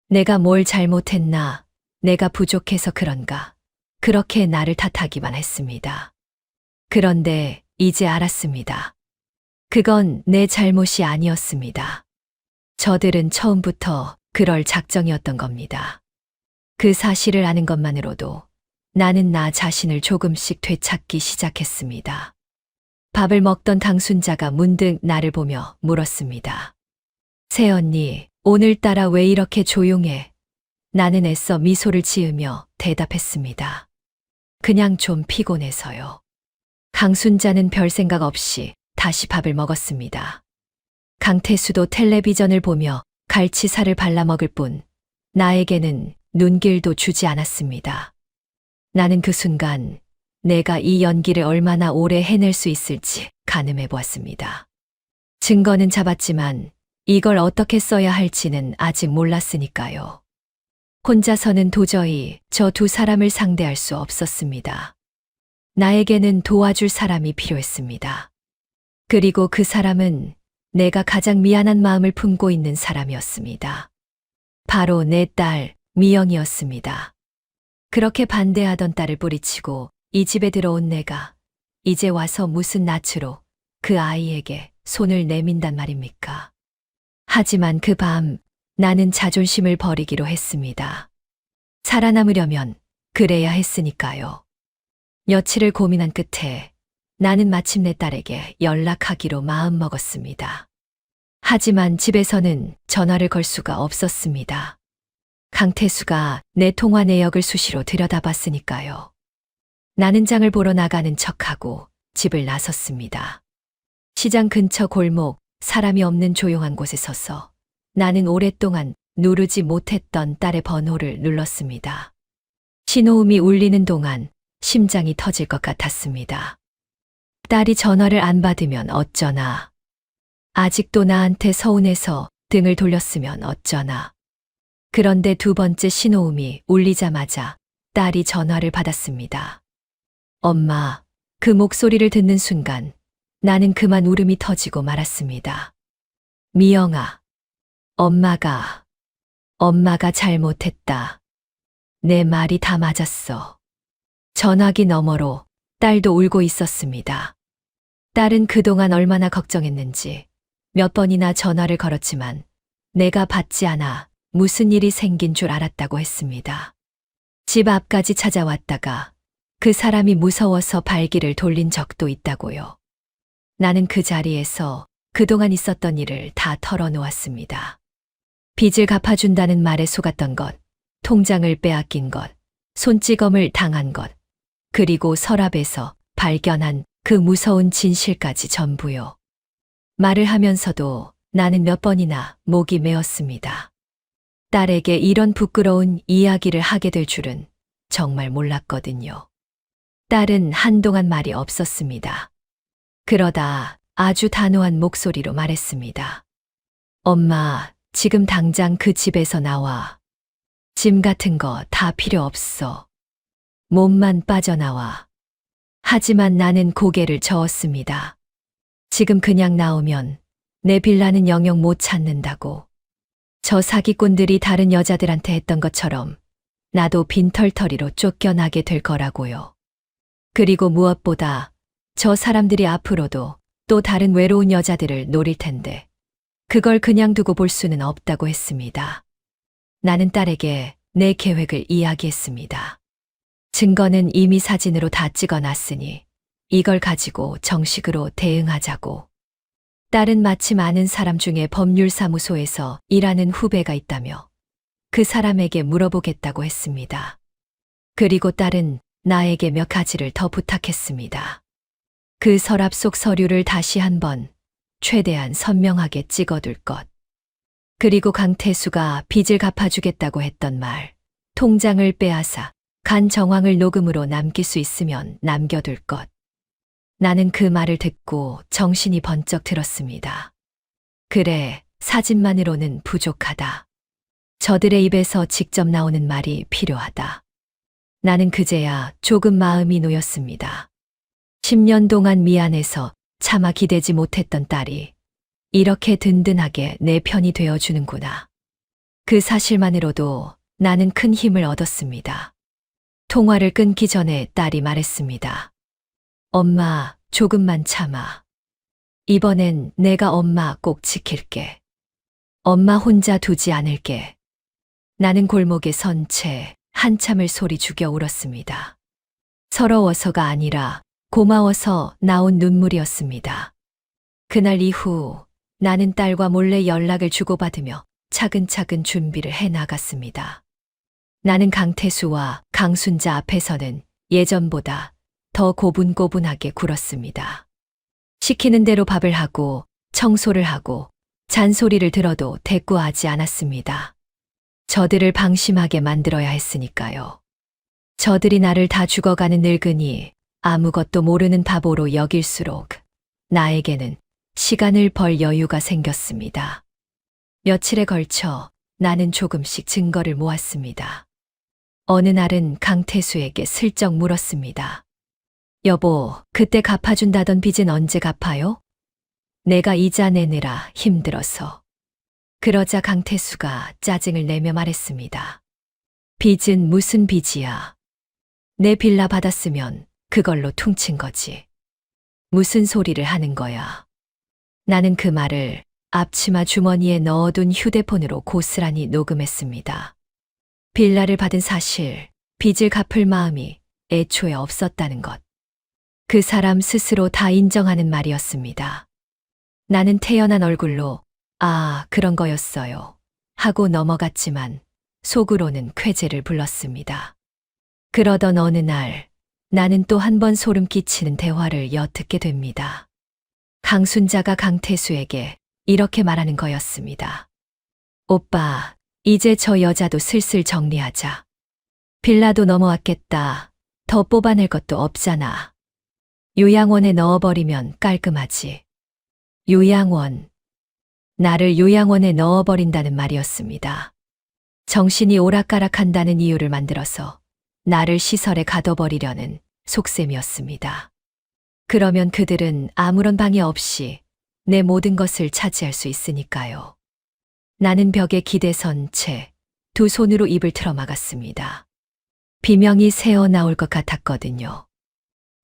내가 뭘 잘못했나, 내가 부족해서 그런가, 그렇게 나를 탓하기만 했습니다. 그런데 이제 알았습니다. 그건 내 잘못이 아니었습니다. 저들은 처음부터 그럴 작정이었던 겁니다. 그 사실을 아는 것만으로도 나는 나 자신을 조금씩 되찾기 시작했습니다. 밥을 먹던 강순자가 문득 나를 보며 물었습니다. 새언니, 오늘따라 왜 이렇게 조용해? 나는 애써 미소를 지으며 대답했습니다. 그냥 좀 피곤해서요. 강순자는 별 생각 없이 다시 밥을 먹었습니다. 강태수도 텔레비전을 보며 갈치살을 발라 먹을 뿐 나에게는 눈길도 주지 않았습니다. 나는 그 순간 내가 이 연기를 얼마나 오래 해낼 수 있을지 가늠해 보았습니다. 증거는 잡았지만 이걸 어떻게 써야 할지는 아직 몰랐으니까요. 혼자서는 도저히 저 두 사람을 상대할 수 없었습니다. 나에게는 도와줄 사람이 필요했습니다. 그리고 그 사람은 내가 가장 미안한 마음을 품고 있는 사람이었습니다. 바로 내 딸 미영이었습니다. 그렇게 반대하던 딸을 뿌리치고 이 집에 들어온 내가 이제 와서 무슨 낯으로 그 아이에게 손을 내민단 말입니까? 하지만 그 밤 나는 자존심을 버리기로 했습니다. 살아남으려면 그래야 했으니까요. 며칠을 고민한 끝에 나는 마침내 딸에게 연락하기로 마음먹었습니다. 하지만 집에서는 전화를 걸 수가 없었습니다. 강태수가 내 통화 내역을 수시로 들여다봤으니까요. 나는 장을 보러 나가는 척하고 집을 나섰습니다. 시장 근처 골목, 사람이 없는 조용한 곳에 서서 나는 오랫동안 누르지 못했던 딸의 번호를 눌렀습니다. 신호음이 울리는 동안 심장이 터질 것 같았습니다. 딸이 전화를 안 받으면 어쩌나. 아직도 나한테 서운해서 등을 돌렸으면 어쩌나. 그런데 두 번째 신호음이 울리자마자 딸이 전화를 받았습니다. 엄마, 그 목소리를 듣는 순간 나는 그만 울음이 터지고 말았습니다. 미영아, 엄마가 잘못했다. 내 말이 다 맞았어. 전화기 너머로 딸도 울고 있었습니다. 딸은 그동안 얼마나 걱정했는지 몇 번이나 전화를 걸었지만 내가 받지 않아 무슨 일이 생긴 줄 알았다고 했습니다. 집 앞까지 찾아왔다가 그 사람이 무서워서 발길을 돌린 적도 있다고요. 나는 그 자리에서 그동안 있었던 일을 다 털어놓았습니다. 빚을 갚아준다는 말에 속았던 것, 통장을 빼앗긴 것, 손찌검을 당한 것, 그리고 서랍에서 발견한 그 무서운 진실까지 전부요. 말을 하면서도 나는 몇 번이나 목이 메었습니다. 딸에게 이런 부끄러운 이야기를 하게 될 줄은 정말 몰랐거든요. 딸은 한동안 말이 없었습니다. 그러다 아주 단호한 목소리로 말했습니다. 엄마, 지금 당장 그 집에서 나와. 짐 같은 거 다 필요 없어. 몸만 빠져나와. 하지만 나는 고개를 저었습니다. 지금 그냥 나오면 내 빌라는 영영 못 찾는다고. 저 사기꾼들이 다른 여자들한테 했던 것처럼 나도 빈털터리로 쫓겨나게 될 거라고요. 그리고 무엇보다 저 사람들이 앞으로도 또 다른 외로운 여자들을 노릴 텐데 그걸 그냥 두고 볼 수는 없다고 했습니다. 나는 딸에게 내 계획을 이야기했습니다. 증거는 이미 사진으로 다 찍어놨으니 이걸 가지고 정식으로 대응하자고. 딸은 마침 아는 사람 중에 법률사무소에서 일하는 후배가 있다며 그 사람에게 물어보겠다고 했습니다. 그리고 딸은 나에게 몇 가지를 더 부탁했습니다. 그 서랍 속 서류를 다시 한번 최대한 선명하게 찍어둘 것. 그리고 강태수가 빚을 갚아주겠다고 했던 말, 통장을 빼앗아 간 정황을 녹음으로 남길 수 있으면 남겨둘 것. 나는 그 말을 듣고 정신이 번쩍 들었습니다. 그래, 사진만으로는 부족하다. 저들의 입에서 직접 나오는 말이 필요하다. 나는 그제야 조금 마음이 놓였습니다. 10년 동안 미안해서 차마 기대지 못했던 딸이 이렇게 든든하게 내 편이 되어주는구나. 그 사실만으로도 나는 큰 힘을 얻었습니다. 통화를 끊기 전에 딸이 말했습니다. 엄마, 조금만 참아. 이번엔 내가 엄마 꼭 지킬게. 엄마 혼자 두지 않을게. 나는 골목에 선 채 한참을 소리 죽여 울었습니다. 서러워서가 아니라 고마워서 나온 눈물이었습니다. 그날 이후 나는 딸과 몰래 연락을 주고받으며 차근차근 준비를 해 나갔습니다. 나는 강태수와 강순자 앞에서는 예전보다 더 고분고분하게 굴었습니다. 시키는 대로 밥을 하고 청소를 하고 잔소리를 들어도 대꾸하지 않았습니다. 저들을 방심하게 만들어야 했으니까요. 저들이 나를 다 죽어가는 늙은이, 아무것도 모르는 바보로 여길수록 나에게는 시간을 벌 여유가 생겼습니다. 며칠에 걸쳐 나는 조금씩 증거를 모았습니다. 어느 날은 강태수에게 슬쩍 물었습니다. 여보, 그때 갚아준다던 빚은 언제 갚아요? 내가 이자 내느라 힘들어서. 그러자 강태수가 짜증을 내며 말했습니다. 빚은 무슨 빚이야? 내 빌라 받았으면 그걸로 퉁친 거지. 무슨 소리를 하는 거야? 나는 그 말을 앞치마 주머니에 넣어둔 휴대폰으로 고스란히 녹음했습니다. 빌라를 받은 사실, 빚을 갚을 마음이 애초에 없었다는 것. 그 사람 스스로 다 인정하는 말이었습니다. 나는 태연한 얼굴로 아, 그런 거였어요. 하고 넘어갔지만 속으로는 쾌재를 불렀습니다. 그러던 어느 날 나는 또 한 번 소름 끼치는 대화를 엿듣게 됩니다. 강순자가 강태수에게 이렇게 말하는 거였습니다. 오빠, 이제 저 여자도 슬슬 정리하자. 빌라도 넘어왔겠다. 더 뽑아낼 것도 없잖아. 요양원에 넣어버리면 깔끔하지. 요양원. 나를 요양원에 넣어버린다는 말이었습니다. 정신이 오락가락한다는 이유를 만들어서 나를 시설에 가둬버리려는 속셈이었습니다. 그러면 그들은 아무런 방해 없이 내 모든 것을 차지할 수 있으니까요. 나는 벽에 기대선 채 두 손으로 입을 틀어막았습니다. 비명이 새어나올 것 같았거든요.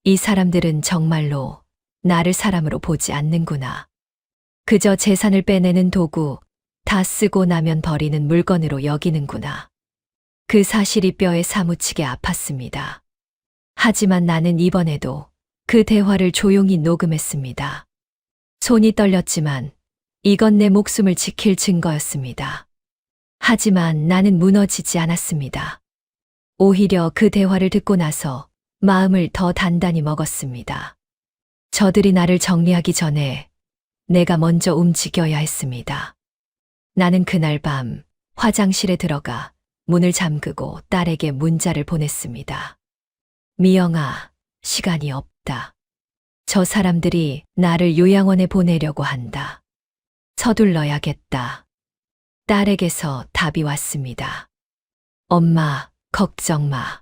이 사람들은 정말로 나를 사람으로 보지 않는구나. 그저 재산을 빼내는 도구, 다 쓰고 나면 버리는 물건으로 여기는구나. 그 사실이 뼈에 사무치게 아팠습니다. 하지만 나는 이번에도 그 대화를 조용히 녹음했습니다. 손이 떨렸지만 이건 내 목숨을 지킬 증거였습니다. 하지만 나는 무너지지 않았습니다. 오히려 그 대화를 듣고 나서 마음을 더 단단히 먹었습니다. 저들이 나를 정리하기 전에 내가 먼저 움직여야 했습니다. 나는 그날 밤 화장실에 들어가 문을 잠그고 딸에게 문자를 보냈습니다. 미영아, 시간이 없다. 저 사람들이 나를 요양원에 보내려고 한다. 서둘러야겠다. 딸에게서 답이 왔습니다. 엄마, 걱정 마.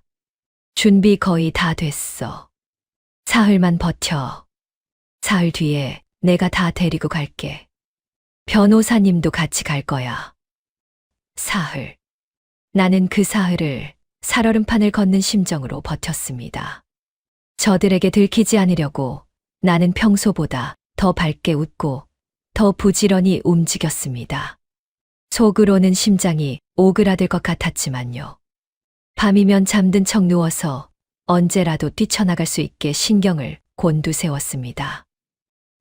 준비 거의 다 됐어. 사흘만 버텨. 사흘 뒤에 내가 다 데리고 갈게. 변호사님도 같이 갈 거야. 사흘. 나는 그 사흘을 살얼음판을 걷는 심정으로 버텼습니다. 저들에게 들키지 않으려고 나는 평소보다 더 밝게 웃고 더 부지런히 움직였습니다. 속으로는 심장이 오그라들 것 같았지만요. 밤이면 잠든 척 누워서 언제라도 뛰쳐나갈 수 있게 신경을 곤두세웠습니다.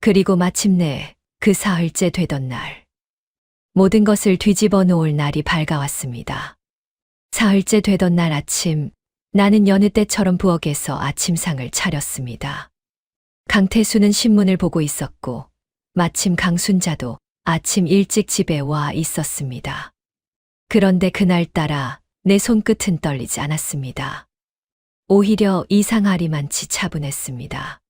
그리고 마침내 그 사흘째 되던 날, 모든 것을 뒤집어 놓을 날이 밝아왔습니다. 사흘째 되던 날 아침, 나는 여느 때처럼 부엌에서 아침상을 차렸습니다. 강태수는 신문을 보고 있었고, 마침 강순자도 아침 일찍 집에 와 있었습니다. 그런데 그날따라 내 손끝은 떨리지 않았습니다. 오히려 이상하리만치 차분했습니다.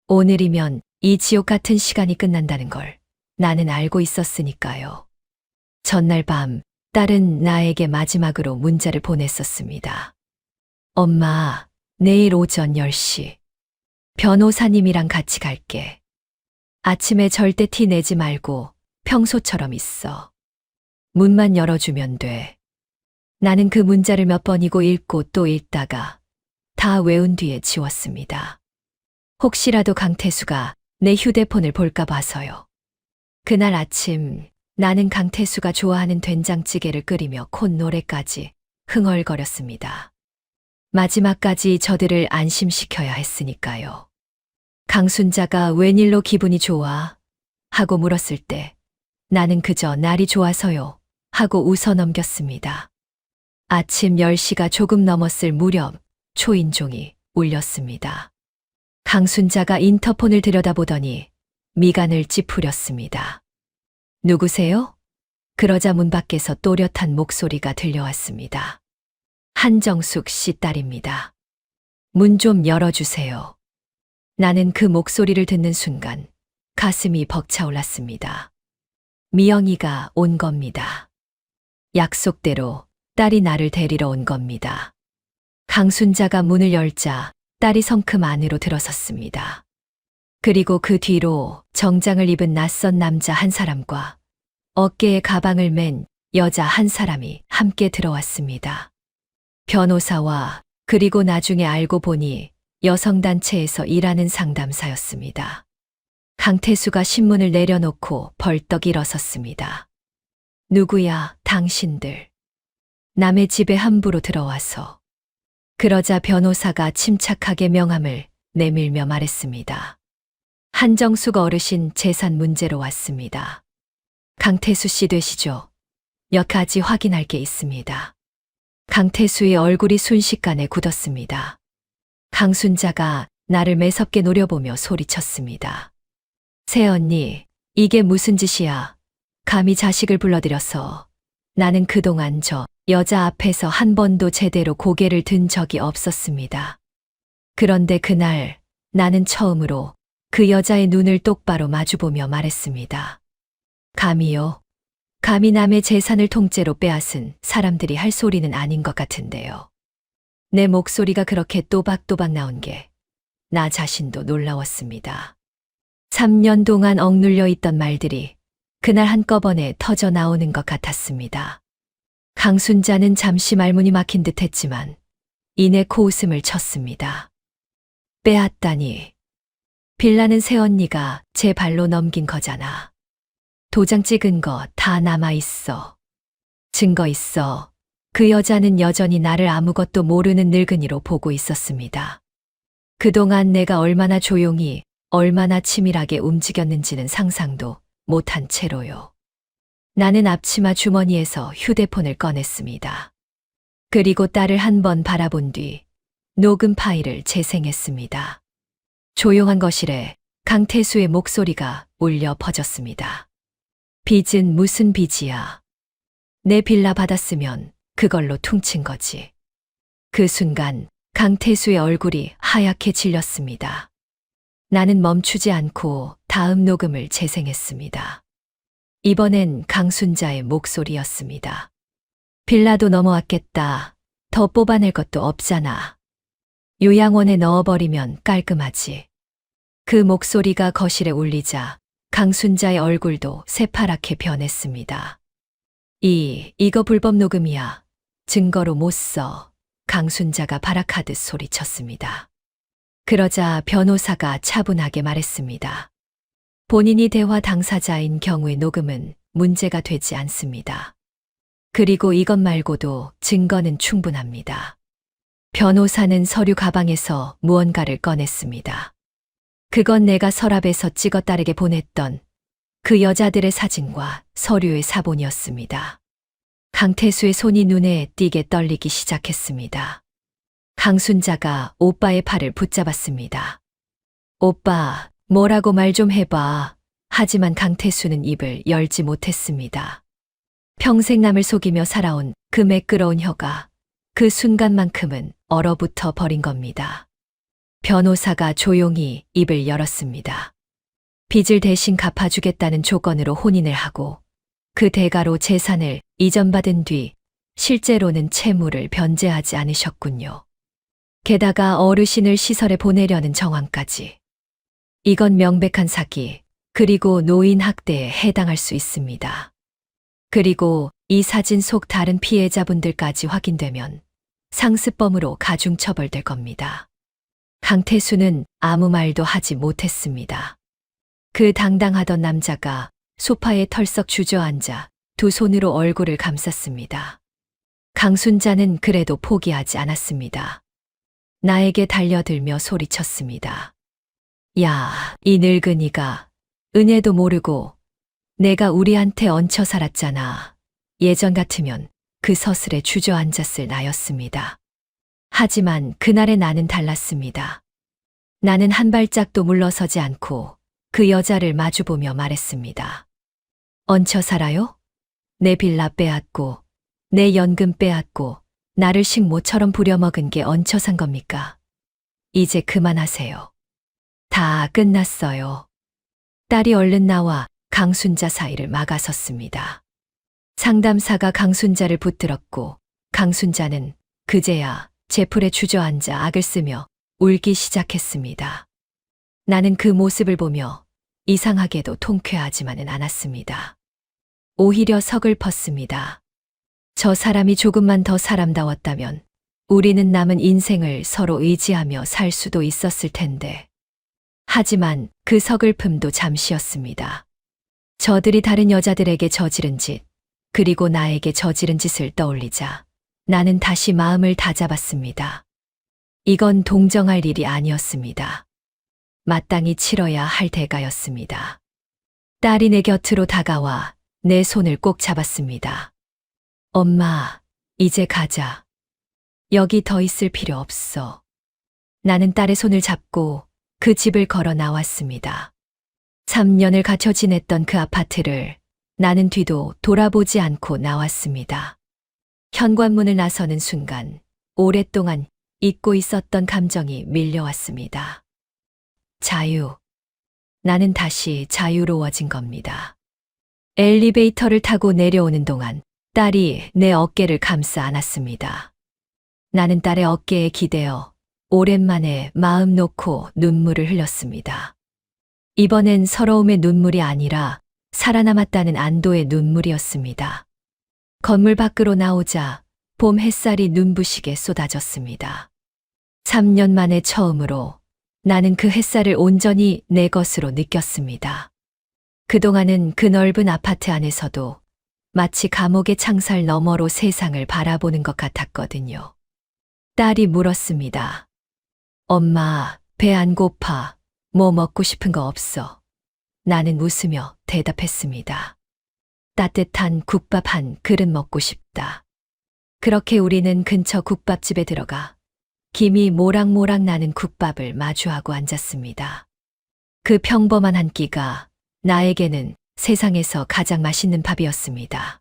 오늘이면 이 지옥 같은 시간이 끝난다는 걸 나는 알고 있었으니까요. 전날 밤 딸은 나에게 마지막으로 문자를 보냈었습니다. 엄마, 내일 오전 10시. 변호사님이랑 같이 갈게. 아침에 절대 티 내지 말고 평소처럼 있어. 문만 열어주면 돼. 나는 그 문자를 몇 번이고 읽고 또 읽다가 다 외운 뒤에 지웠습니다. 혹시라도 강태수가 내 휴대폰을 볼까 봐서요. 그날 아침 나는 강태수가 좋아하는 된장찌개를 끓이며 콧노래까지 흥얼거렸습니다. 마지막까지 저들을 안심시켜야 했으니까요. 강순자가 웬일로 기분이 좋아? 하고 물었을 때 나는 그저 날이 좋아서요 하고 웃어 넘겼습니다. 아침 10시가 조금 넘었을 무렵 초인종이 울렸습니다. 강순자가 인터폰을 들여다보더니 미간을 찌푸렸습니다. 누구세요? 그러자 문 밖에서 또렷한 목소리가 들려왔습니다. 한정숙 씨 딸입니다. 문 좀 열어주세요. 나는 그 목소리를 듣는 순간 가슴이 벅차올랐습니다. 미영이가 온 겁니다. 약속대로 딸이 나를 데리러 온 겁니다. 강순자가 문을 열자 딸이 성큼 안으로 들어섰습니다. 그리고 그 뒤로 정장을 입은 낯선 남자 한 사람과 어깨에 가방을 맨 여자 한 사람이 함께 들어왔습니다. 변호사와 그리고 나중에 알고 보니 여성단체에서 일하는 상담사였습니다. 강태수가 신문을 내려놓고 벌떡 일어섰습니다. 누구야, 당신들. 남의 집에 함부로 들어와서. 그러자 변호사가 침착하게 명함을 내밀며 말했습니다. 한정숙 어르신 재산 문제로 왔습니다. 강태수 씨 되시죠? 몇 가지 확인할 게 있습니다. 강태수의 얼굴이 순식간에 굳었습니다. 강순자가 나를 매섭게 노려보며 소리쳤습니다. 새언니, 이게 무슨 짓이야? 감히 자식을 불러들여서. 나는 그동안 저 여자 앞에서 한 번도 제대로 고개를 든 적이 없었습니다. 그런데 그날 나는 처음으로 그 여자의 눈을 똑바로 마주보며 말했습니다. 감히요? 감히 남의 재산을 통째로 빼앗은 사람들이 할 소리는 아닌 것 같은데요. 내 목소리가 그렇게 또박또박 나온 게 나 자신도 놀라웠습니다. 3년 동안 억눌려 있던 말들이 그날 한꺼번에 터져 나오는 것 같았습니다. 강순자는 잠시 말문이 막힌 듯 했지만 이내 코웃음을 쳤습니다. 빼앗다니. 빌라는 새언니가 제 발로 넘긴 거잖아. 도장 찍은 거 다 남아있어. 증거 있어. 그 여자는 여전히 나를 아무것도 모르는 늙은이로 보고 있었습니다. 그동안 내가 얼마나 조용히, 얼마나 치밀하게 움직였는지는 상상도 못한 채로요. 나는 앞치마 주머니에서 휴대폰을 꺼냈습니다. 그리고 딸을 한 번 바라본 뒤 녹음 파일을 재생했습니다. 조용한 거실에 강태수의 목소리가 울려 퍼졌습니다. 빚은 무슨 빚이야. 내 빌라 받았으면 그걸로 퉁친 거지. 그 순간 강태수의 얼굴이 하얗게 질렸습니다. 나는 멈추지 않고 다음 녹음을 재생했습니다. 이번엔 강순자의 목소리였습니다. 빌라도 넘어왔겠다. 더 뽑아낼 것도 없잖아. 요양원에 넣어버리면 깔끔하지. 그 목소리가 거실에 울리자 강순자의 얼굴도 새파랗게 변했습니다. 이거 불법 녹음이야. 증거로 못 써. 강순자가 발악하듯 소리쳤습니다. 그러자 변호사가 차분하게 말했습니다. 본인이 대화 당사자인 경우의 녹음은 문제가 되지 않습니다. 그리고 이것 말고도 증거는 충분합니다. 변호사는 서류 가방에서 무언가를 꺼냈습니다. 그건 내가 서랍에서 찍어 딸에게 보냈던 그 여자들의 사진과 서류의 사본이었습니다. 강태수의 손이 눈에 띄게 떨리기 시작했습니다. 강순자가 오빠의 팔을 붙잡았습니다. 오빠, 뭐라고 말 좀 해봐. 하지만 강태수는 입을 열지 못했습니다. 평생 남을 속이며 살아온 그 매끄러운 혀가 그 순간만큼은 얼어붙어 버린 겁니다. 변호사가 조용히 입을 열었습니다. 빚을 대신 갚아주겠다는 조건으로 혼인을 하고 그 대가로 재산을 이전받은 뒤 실제로는 채무를 변제하지 않으셨군요. 게다가 어르신을 시설에 보내려는 정황까지. 이건 명백한 사기, 그리고 노인 학대에 해당할 수 있습니다. 그리고 이 사진 속 다른 피해자분들까지 확인되면 상습범으로 가중처벌될 겁니다. 강태수는 아무 말도 하지 못했습니다. 그 당당하던 남자가 소파에 털썩 주저앉아 두 손으로 얼굴을 감쌌습니다. 강순자는 그래도 포기하지 않았습니다. 나에게 달려들며 소리쳤습니다. 야, 이 늙은이가 은혜도 모르고 내가 우리한테 얹혀 살았잖아. 예전 같으면 그 서슬에 주저앉았을 나였습니다. 하지만 그날의 나는 달랐습니다. 나는 한 발짝도 물러서지 않고 그 여자를 마주보며 말했습니다. 얹혀 살아요? 내 빌라 빼앗고 내 연금 빼앗고 나를 식모처럼 부려먹은 게 얹혀 산 겁니까? 이제 그만하세요. 다 끝났어요. 딸이 얼른 나와 강순자 사이를 막아섰습니다. 상담사가 강순자를 붙들었고 강순자는 그제야 제풀에 주저앉아 악을 쓰며 울기 시작했습니다. 나는 그 모습을 보며 이상하게도 통쾌하지만은 않았습니다. 오히려 서글펐습니다. 저 사람이 조금만 더 사람다웠다면 우리는 남은 인생을 서로 의지하며 살 수도 있었을 텐데. 하지만 그 서글픔도 잠시였습니다. 저들이 다른 여자들에게 저지른 짓, 그리고 나에게 저지른 짓을 떠올리자 나는 다시 마음을 다잡았습니다. 이건 동정할 일이 아니었습니다. 마땅히 치러야 할 대가였습니다. 딸이 내 곁으로 다가와 내 손을 꼭 잡았습니다. 엄마, 이제 가자. 여기 더 있을 필요 없어. 나는 딸의 손을 잡고 그 집을 걸어 나왔습니다. 3년을 갇혀 지냈던 그 아파트를 나는 뒤도 돌아보지 않고 나왔습니다. 현관문을 나서는 순간 오랫동안 잊고 있었던 감정이 밀려왔습니다. 자유. 나는 다시 자유로워진 겁니다. 엘리베이터를 타고 내려오는 동안 딸이 내 어깨를 감싸 안았습니다. 나는 딸의 어깨에 기대어 오랜만에 마음 놓고 눈물을 흘렸습니다. 이번엔 서러움의 눈물이 아니라 살아남았다는 안도의 눈물이었습니다. 건물 밖으로 나오자 봄 햇살이 눈부시게 쏟아졌습니다. 3년 만에 처음으로 나는 그 햇살을 온전히 내 것으로 느꼈습니다. 그동안은 그 넓은 아파트 안에서도 마치 감옥의 창살 너머로 세상을 바라보는 것 같았거든요. 딸이 물었습니다. 엄마, 배 안 고파? 뭐 먹고 싶은 거 없어? 나는 웃으며 대답했습니다. 따뜻한 국밥 한 그릇 먹고 싶다. 그렇게 우리는 근처 국밥집에 들어가 김이 모락모락 나는 국밥을 마주하고 앉았습니다. 그 평범한 한 끼가 나에게는 세상에서 가장 맛있는 밥이었습니다.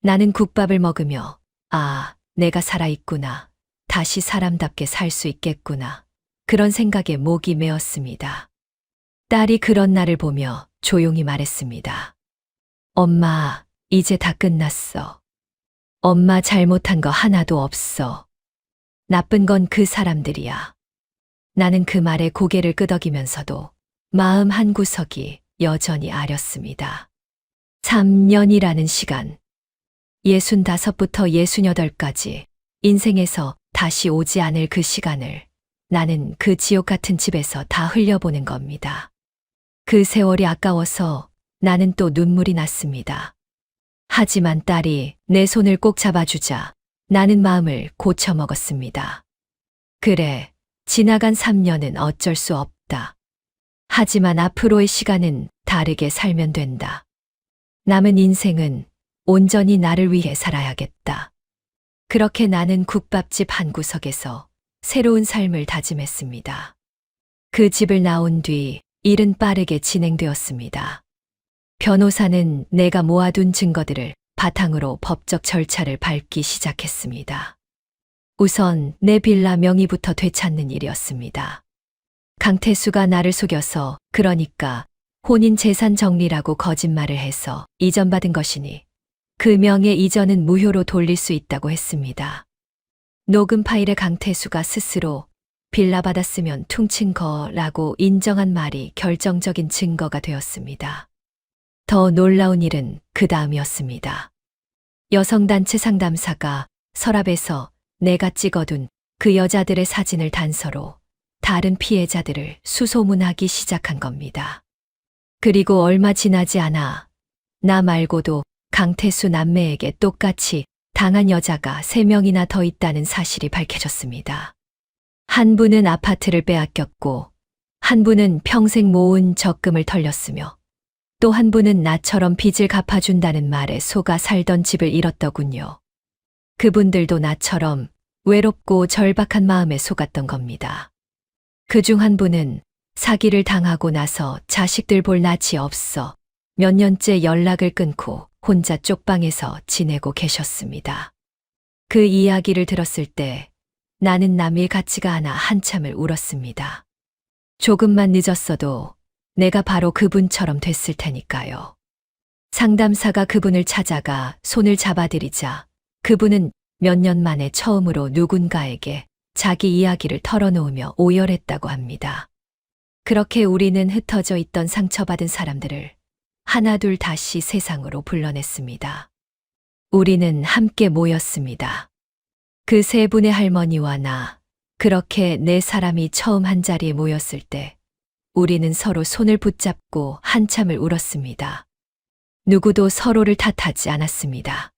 나는 국밥을 먹으며 아, 내가 살아있구나. 다시 사람답게 살 수 있겠구나. 그런 생각에 목이 메었습니다. 딸이 그런 나를 보며 조용히 말했습니다. 엄마, 이제 다 끝났어. 엄마 잘못한 거 하나도 없어. 나쁜 건 그 사람들이야. 나는 그 말에 고개를 끄덕이면서도 마음 한구석이 여전히 아렸습니다. 3년이라는 시간. 65부터 68까지 인생에서 다시 오지 않을 그 시간을 나는 그 지옥 같은 집에서 다 흘려보낸 겁니다. 그 세월이 아까워서 나는 또 눈물이 났습니다. 하지만 딸이 내 손을 꼭 잡아주자 나는 마음을 고쳐먹었습니다. 그래, 지나간 3년은 어쩔 수 없다. 하지만 앞으로의 시간은 다르게 살면 된다. 남은 인생은 온전히 나를 위해 살아야겠다. 그렇게 나는 국밥집 한 구석에서 새로운 삶을 다짐했습니다. 그 집을 나온 뒤 일은 빠르게 진행되었습니다. 변호사는 내가 모아둔 증거들을 바탕으로 법적 절차를 밟기 시작했습니다. 우선 내 빌라 명의부터 되찾는 일이었습니다. 강태수가 나를 속여서 그러니까 혼인 재산 정리라고 거짓말을 해서 이전받은 것이니 그 명의 이전은 무효로 돌릴 수 있다고 했습니다. 녹음 파일에 강태수가 스스로 빌라 받았으면 퉁친 거라고 인정한 말이 결정적인 증거가 되었습니다. 더 놀라운 일은 그 다음이었습니다. 여성단체 상담사가 서랍에서 내가 찍어둔 그 여자들의 사진을 단서로 다른 피해자들을 수소문하기 시작한 겁니다. 그리고 얼마 지나지 않아 나 말고도 강태수 남매에게 똑같이 당한 여자가 3명이나 더 있다는 사실이 밝혀졌습니다. 한 분은 아파트를 빼앗겼고, 한 분은 평생 모은 적금을 털렸으며, 또 한 분은 나처럼 빚을 갚아준다는 말에 속아 살던 집을 잃었더군요. 그분들도 나처럼 외롭고 절박한 마음에 속았던 겁니다. 그중 한 분은 사기를 당하고 나서 자식들 볼 낯이 없어 몇 년째 연락을 끊고 혼자 쪽방에서 지내고 계셨습니다. 그 이야기를 들었을 때 나는 남일 같지가 않아 한참을 울었습니다. 조금만 늦었어도 내가 바로 그분처럼 됐을 테니까요. 상담사가 그분을 찾아가 손을 잡아드리자 그분은 몇 년 만에 처음으로 누군가에게 자기 이야기를 털어놓으며 오열했다고 합니다. 그렇게 우리는 흩어져 있던 상처받은 사람들을 하나둘 다시 세상으로 불러냈습니다. 우리는 함께 모였습니다. 그 3분의 할머니와 나, 그렇게 4사람이 처음 한자리에 모였을 때 우리는 서로 손을 붙잡고 한참을 울었습니다. 누구도 서로를 탓하지 않았습니다.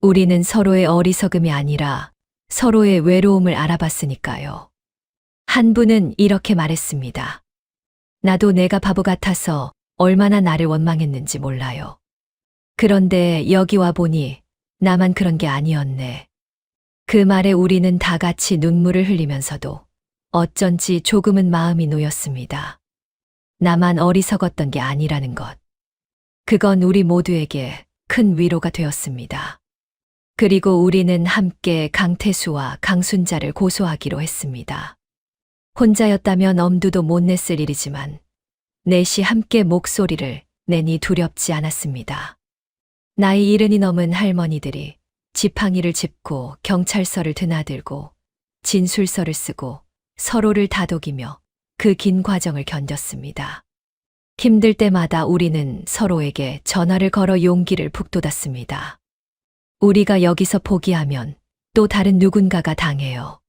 우리는 서로의 어리석음이 아니라 서로의 외로움을 알아봤으니까요. 한 분은 이렇게 말했습니다. 나도 내가 바보 같아서 얼마나 나를 원망했는지 몰라요. 그런데 여기 와 보니 나만 그런 게 아니었네. 그 말에 우리는 다 같이 눈물을 흘리면서도 어쩐지 조금은 마음이 놓였습니다. 나만 어리석었던 게 아니라는 것. 그건 우리 모두에게 큰 위로가 되었습니다. 그리고 우리는 함께 강태수와 강순자를 고소하기로 했습니다. 혼자였다면 엄두도 못 냈을 일이지만 넷이 함께 목소리를 내니 두렵지 않았습니다. 나이 70이 넘은 할머니들이 지팡이를 짚고 경찰서를 드나들고 진술서를 쓰고 서로를 다독이며 그 긴 과정을 견뎠습니다. 힘들 때마다 우리는 서로에게 전화를 걸어 용기를 북돋았습니다. 우리가 여기서 포기하면 또 다른 누군가가 당해요.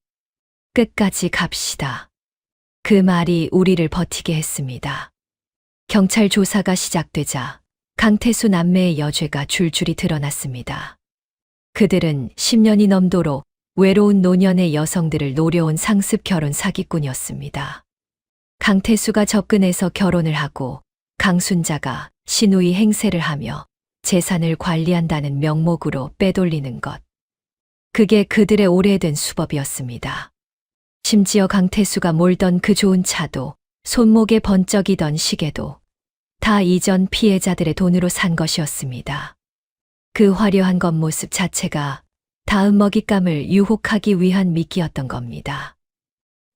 끝까지 갑시다. 그 말이 우리를 버티게 했습니다. 경찰 조사가 시작되자 강태수 남매의 여죄가 줄줄이 드러났습니다. 그들은 10년이 넘도록 외로운 노년의 여성들을 노려온 상습 결혼 사기꾼이었습니다. 강태수가 접근해서 결혼을 하고 강순자가 시누이 행세를 하며 재산을 관리한다는 명목으로 빼돌리는 것. 그게 그들의 오래된 수법이었습니다. 심지어 강태수가 몰던 그 좋은 차도 손목에 번쩍이던 시계도 다 이전 피해자들의 돈으로 산 것이었습니다. 그 화려한 겉모습 자체가 다음 먹잇감을 유혹하기 위한 미끼였던 겁니다.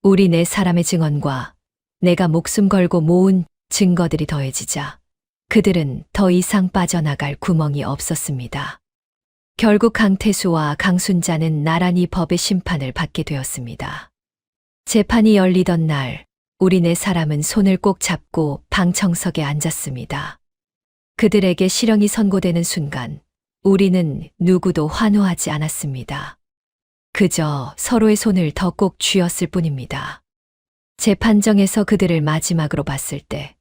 우리 4사람의 증언과 내가 목숨 걸고 모은 증거들이 더해지자 그들은 더 이상 빠져나갈 구멍이 없었습니다. 결국 강태수와 강순자는 나란히 법의 심판을 받게 되었습니다. 재판이 열리던 날, 우리 네 사람은 손을 꼭 잡고 방청석에 앉았습니다. 그들에게 실형이 선고되는 순간, 우리는 누구도 환호하지 않았습니다. 그저 서로의 손을 더 꼭 쥐었을 뿐입니다. 재판정에서 그들을 마지막으로 봤을 때,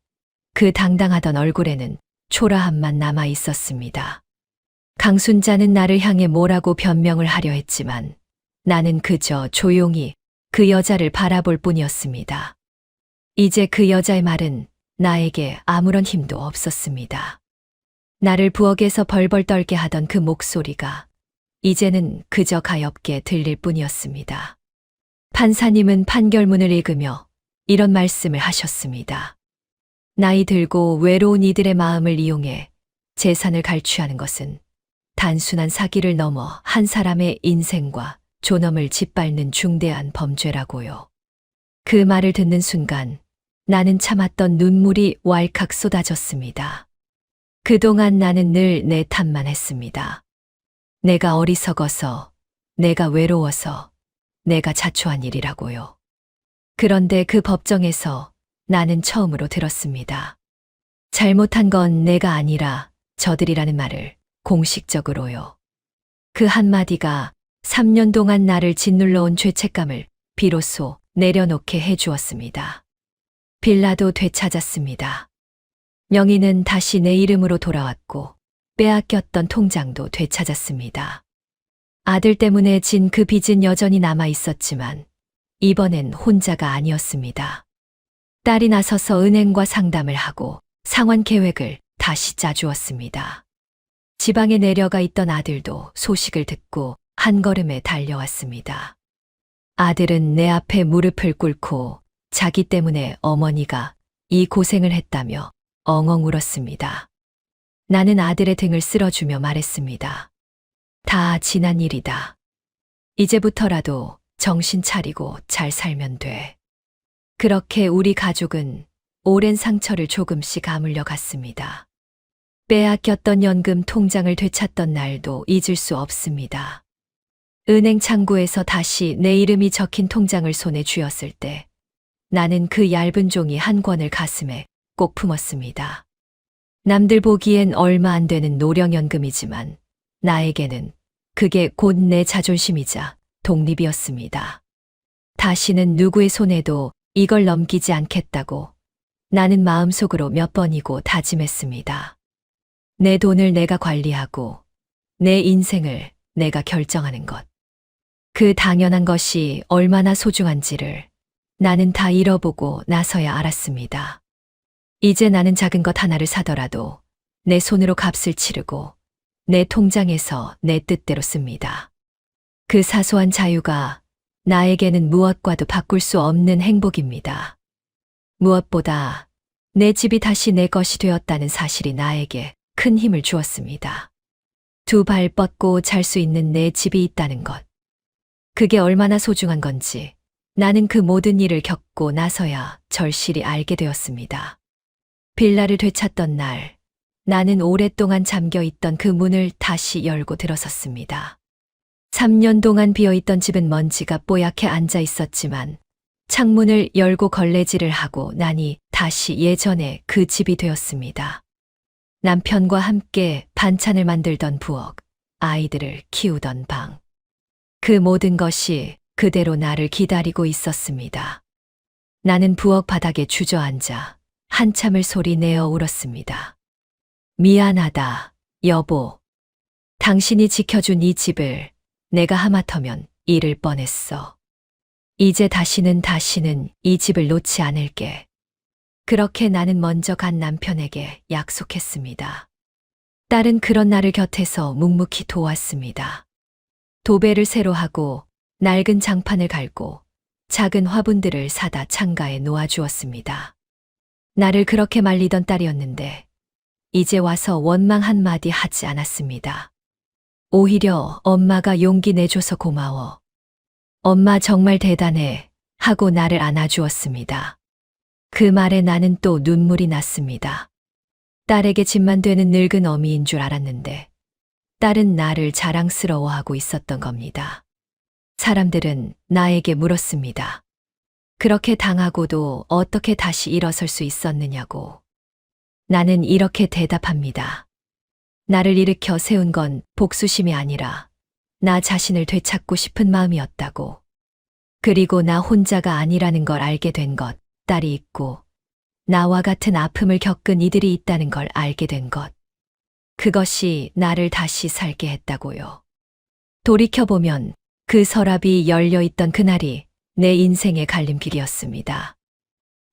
그 당당하던 얼굴에는 초라함만 남아 있었습니다. 강순자는 나를 향해 뭐라고 변명을 하려 했지만 나는 그저 조용히 그 여자를 바라볼 뿐이었습니다. 이제 그 여자의 말은 나에게 아무런 힘도 없었습니다. 나를 부엌에서 벌벌 떨게 하던 그 목소리가 이제는 그저 가엾게 들릴 뿐이었습니다. 판사님은 판결문을 읽으며 이런 말씀을 하셨습니다. 나이 들고 외로운 이들의 마음을 이용해 재산을 갈취하는 것은 단순한 사기를 넘어 한 사람의 인생과 존엄을 짓밟는 중대한 범죄라고요. 그 말을 듣는 순간 나는 참았던 눈물이 왈칵 쏟아졌습니다. 그동안 나는 늘 내 탓만 했습니다. 내가 어리석어서, 내가 외로워서, 내가 자초한 일이라고요. 그런데 그 법정에서 나는 처음으로 들었습니다. 잘못한 건 내가 아니라 저들이라는 말을 공식적으로요. 그 한마디가 3년 동안 나를 짓눌러온 죄책감을 비로소 내려놓게 해주었습니다. 빌라도 되찾았습니다. 명의는 다시 내 이름으로 돌아왔고 빼앗겼던 통장도 되찾았습니다. 아들 때문에 진 그 빚은 여전히 남아 있었지만 이번엔 혼자가 아니었습니다. 딸이 나서서 은행과 상담을 하고 상환 계획을 다시 짜주었습니다. 지방에 내려가 있던 아들도 소식을 듣고 한 걸음에 달려왔습니다. 아들은 내 앞에 무릎을 꿇고 자기 때문에 어머니가 이 고생을 했다며 엉엉 울었습니다. 나는 아들의 등을 쓸어주며 말했습니다. 다 지난 일이다. 이제부터라도 정신 차리고 잘 살면 돼. 그렇게 우리 가족은 오랜 상처를 조금씩 아물려 갔습니다. 빼앗겼던 연금 통장을 되찾던 날도 잊을 수 없습니다. 은행 창구에서 다시 내 이름이 적힌 통장을 손에 쥐었을 때 나는 그 얇은 종이 한 권을 가슴에 꼭 품었습니다. 남들 보기엔 얼마 안 되는 노령연금이지만 나에게는 그게 곧 내 자존심이자 독립이었습니다. 다시는 누구의 손에도 이걸 넘기지 않겠다고 나는 마음속으로 몇 번이고 다짐했습니다. 내 돈을 내가 관리하고 내 인생을 내가 결정하는 것. 그 당연한 것이 얼마나 소중한지를 나는 다 잃어보고 나서야 알았습니다. 이제 나는 작은 것 하나를 사더라도 내 손으로 값을 치르고 내 통장에서 내 뜻대로 씁니다. 그 사소한 자유가 나에게는 무엇과도 바꿀 수 없는 행복입니다. 무엇보다 내 집이 다시 내 것이 되었다는 사실이 나에게 큰 힘을 주었습니다. 두 발 뻗고 잘 수 있는 내 집이 있다는 것. 그게 얼마나 소중한 건지 나는 그 모든 일을 겪고 나서야 절실히 알게 되었습니다. 빌라를 되찾던 날, 나는 오랫동안 잠겨있던 그 문을 다시 열고 들어섰습니다. 3년 동안 비어있던 집은 먼지가 뽀얗게 앉아 있었지만 창문을 열고 걸레질을 하고 나니 다시 예전의 그 집이 되었습니다. 남편과 함께 반찬을 만들던 부엌, 아이들을 키우던 방. 그 모든 것이 그대로 나를 기다리고 있었습니다. 나는 부엌 바닥에 주저앉아 한참을 소리 내어 울었습니다. 미안하다, 여보. 당신이 지켜준 이 집을 내가 하마터면 잃을 뻔했어. 이제 다시는 이 집을 놓지 않을게. 그렇게 나는 먼저 간 남편에게 약속했습니다. 딸은 그런 나를 곁에서 묵묵히 도왔습니다. 도배를 새로 하고 낡은 장판을 갈고 작은 화분들을 사다 창가에 놓아주었습니다. 나를 그렇게 말리던 딸이었는데 이제 와서 원망 한마디 하지 않았습니다. 오히려 엄마가 용기 내줘서 고마워. 엄마 정말 대단해 하고 나를 안아주었습니다. 그 말에 나는 또 눈물이 났습니다. 딸에게 집만 되는 늙은 어미인 줄 알았는데 딸은 나를 자랑스러워하고 있었던 겁니다. 사람들은 나에게 물었습니다. 그렇게 당하고도 어떻게 다시 일어설 수 있었느냐고. 나는 이렇게 대답합니다. 나를 일으켜 세운 건 복수심이 아니라 나 자신을 되찾고 싶은 마음이었다고. 그리고 나 혼자가 아니라는 걸 알게 된 것, 딸이 있고 나와 같은 아픔을 겪은 이들이 있다는 걸 알게 된 것. 그것이 나를 다시 살게 했다고요. 돌이켜보면 그 서랍이 열려있던 그날이 내 인생의 갈림길이었습니다.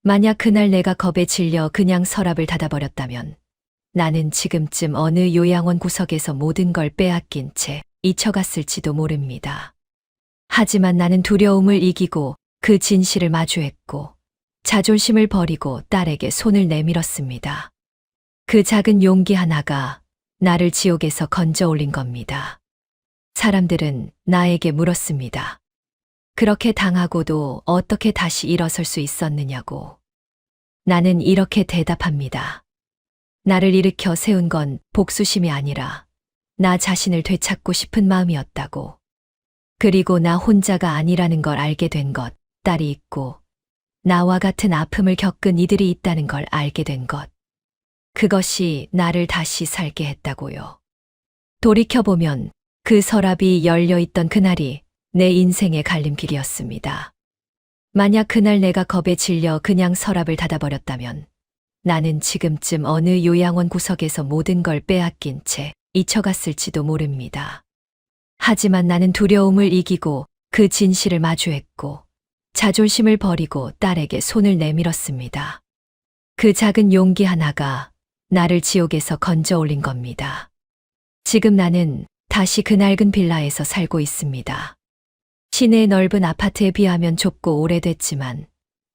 만약 그날 내가 겁에 질려 그냥 서랍을 닫아버렸다면 나는 지금쯤 어느 요양원 구석에서 모든 걸 빼앗긴 채 잊혀갔을지도 모릅니다. 하지만 나는 두려움을 이기고 그 진실을 마주했고 자존심을 버리고 딸에게 손을 내밀었습니다. 그 작은 용기 하나가 나를 지옥에서 건져 올린 겁니다. 사람들은 나에게 물었습니다. 그렇게 당하고도 어떻게 다시 일어설 수 있었느냐고. 나는 이렇게 대답합니다. 나를 일으켜 세운 건 복수심이 아니라 나 자신을 되찾고 싶은 마음이었다고. 그리고 나 혼자가 아니라는 걸 알게 된 것, 딸이 있고 나와 같은 아픔을 겪은 이들이 있다는 걸 알게 된 것. 그것이 나를 다시 살게 했다고요. 돌이켜보면 그 서랍이 열려있던 그날이 내 인생의 갈림길이었습니다. 만약 그날 내가 겁에 질려 그냥 서랍을 닫아버렸다면 나는 지금쯤 어느 요양원 구석에서 모든 걸 빼앗긴 채 잊혀갔을지도 모릅니다. 하지만 나는 두려움을 이기고 그 진실을 마주했고 자존심을 버리고 딸에게 손을 내밀었습니다. 그 작은 용기 하나가 나를 지옥에서 건져 올린 겁니다. 지금 나는 다시 그 낡은 빌라에서 살고 있습니다. 시내의 넓은 아파트에 비하면 좁고 오래됐지만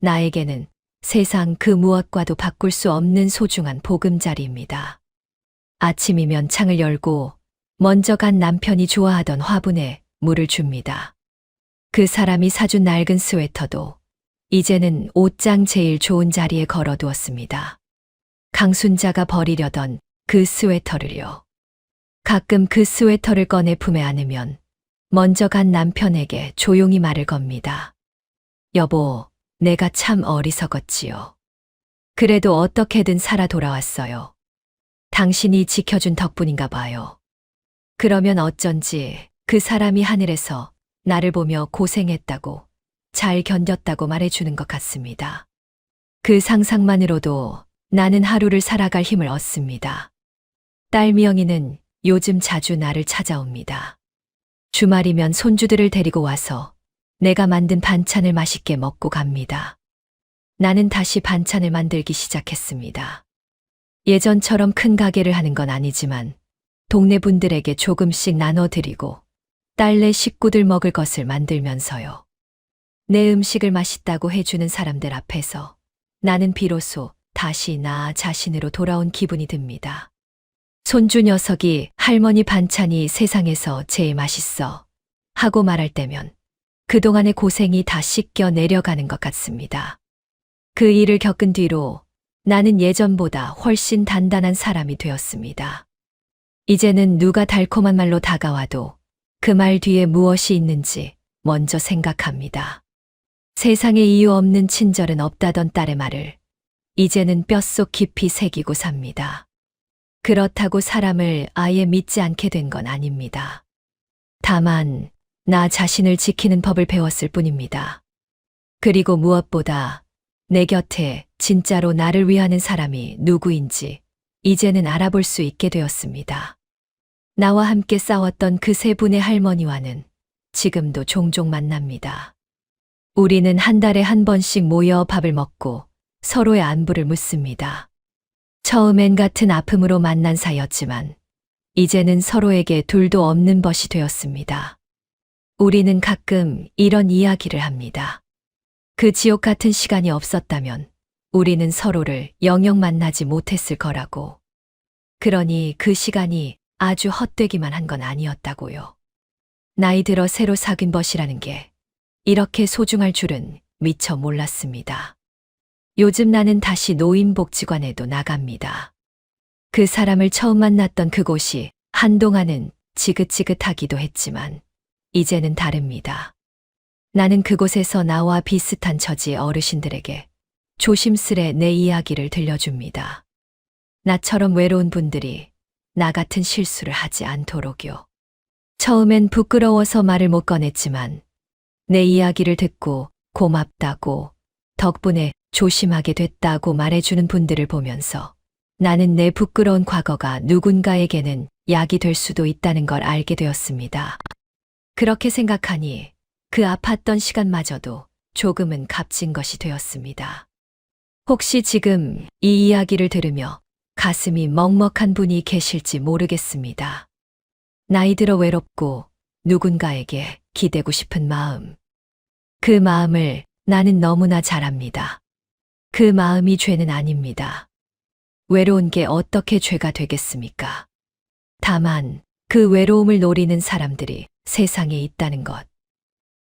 나에게는 세상 그 무엇과도 바꿀 수 없는 소중한 보금자리입니다. 아침이면 창을 열고 먼저 간 남편이 좋아하던 화분에 물을 줍니다. 그 사람이 사준 낡은 스웨터도 이제는 옷장 제일 좋은 자리에 걸어두었습니다. 강순자가 버리려던 그 스웨터를요. 가끔 그 스웨터를 꺼내 품에 안으면 먼저 간 남편에게 조용히 말을 겁니다. 여보, 내가 참 어리석었지요. 그래도 어떻게든 살아 돌아왔어요. 당신이 지켜준 덕분인가 봐요. 그러면 어쩐지 그 사람이 하늘에서 나를 보며 고생했다고, 잘 견뎠다고 말해주는 것 같습니다. 그 상상만으로도 나는 하루를 살아갈 힘을 얻습니다. 딸 미영이는 요즘 자주 나를 찾아옵니다. 주말이면 손주들을 데리고 와서 내가 만든 반찬을 맛있게 먹고 갑니다. 나는 다시 반찬을 만들기 시작했습니다. 예전처럼 큰 가게를 하는 건 아니지만 동네 분들에게 조금씩 나눠드리고 딸네 식구들 먹을 것을 만들면서요. 내 음식을 맛있다고 해주는 사람들 앞에서 나는 비로소 다시 나 자신으로 돌아온 기분이 듭니다. 손주 녀석이 할머니 반찬이 세상에서 제일 맛있어 하고 말할 때면 그동안의 고생이 다 씻겨 내려가는 것 같습니다. 그 일을 겪은 뒤로 나는 예전보다 훨씬 단단한 사람이 되었습니다. 이제는 누가 달콤한 말로 다가와도 그 말 뒤에 무엇이 있는지 먼저 생각합니다. 세상에 이유 없는 친절은 없다던 딸의 말을 이제는 뼛속 깊이 새기고 삽니다. 그렇다고 사람을 아예 믿지 않게 된 건 아닙니다. 다만 나 자신을 지키는 법을 배웠을 뿐입니다. 그리고 무엇보다 내 곁에 진짜로 나를 위하는 사람이 누구인지 이제는 알아볼 수 있게 되었습니다. 나와 함께 싸웠던 그 세 분의 할머니와는 지금도 종종 만납니다. 우리는 한 달에 한 번씩 모여 밥을 먹고 서로의 안부를 묻습니다. 처음엔 같은 아픔으로 만난 사이였지만 이제는 서로에게 둘도 없는 벗이 되었습니다. 우리는 가끔 이런 이야기를 합니다. 그 지옥 같은 시간이 없었다면 우리는 서로를 영영 만나지 못했을 거라고. 그러니 그 시간이 아주 헛되기만 한 건 아니었다고요. 나이 들어 새로 사귄 벗이라는 게 이렇게 소중할 줄은 미처 몰랐습니다. 요즘 나는 다시 노인복지관에도 나갑니다. 그 사람을 처음 만났던 그곳이 한동안은 지긋지긋하기도 했지만 이제는 다릅니다. 나는 그곳에서 나와 비슷한 처지의 어르신들에게 조심스레 내 이야기를 들려줍니다. 나처럼 외로운 분들이 나 같은 실수를 하지 않도록요. 처음엔 부끄러워서 말을 못 꺼냈지만 내 이야기를 듣고 고맙다고 덕분에 조심하게 됐다고 말해주는 분들을 보면서 나는 내 부끄러운 과거가 누군가에게는 약이 될 수도 있다는 걸 알게 되었습니다. 그렇게 생각하니 그 아팠던 시간마저도 조금은 값진 것이 되었습니다. 혹시 지금 이 이야기를 들으며 가슴이 먹먹한 분이 계실지 모르겠습니다. 나이 들어 외롭고 누군가에게 기대고 싶은 마음. 그 마음을 나는 너무나 잘 압니다. 그 마음이 죄는 아닙니다. 외로운 게 어떻게 죄가 되겠습니까? 다만 그 외로움을 노리는 사람들이 세상에 있다는 것.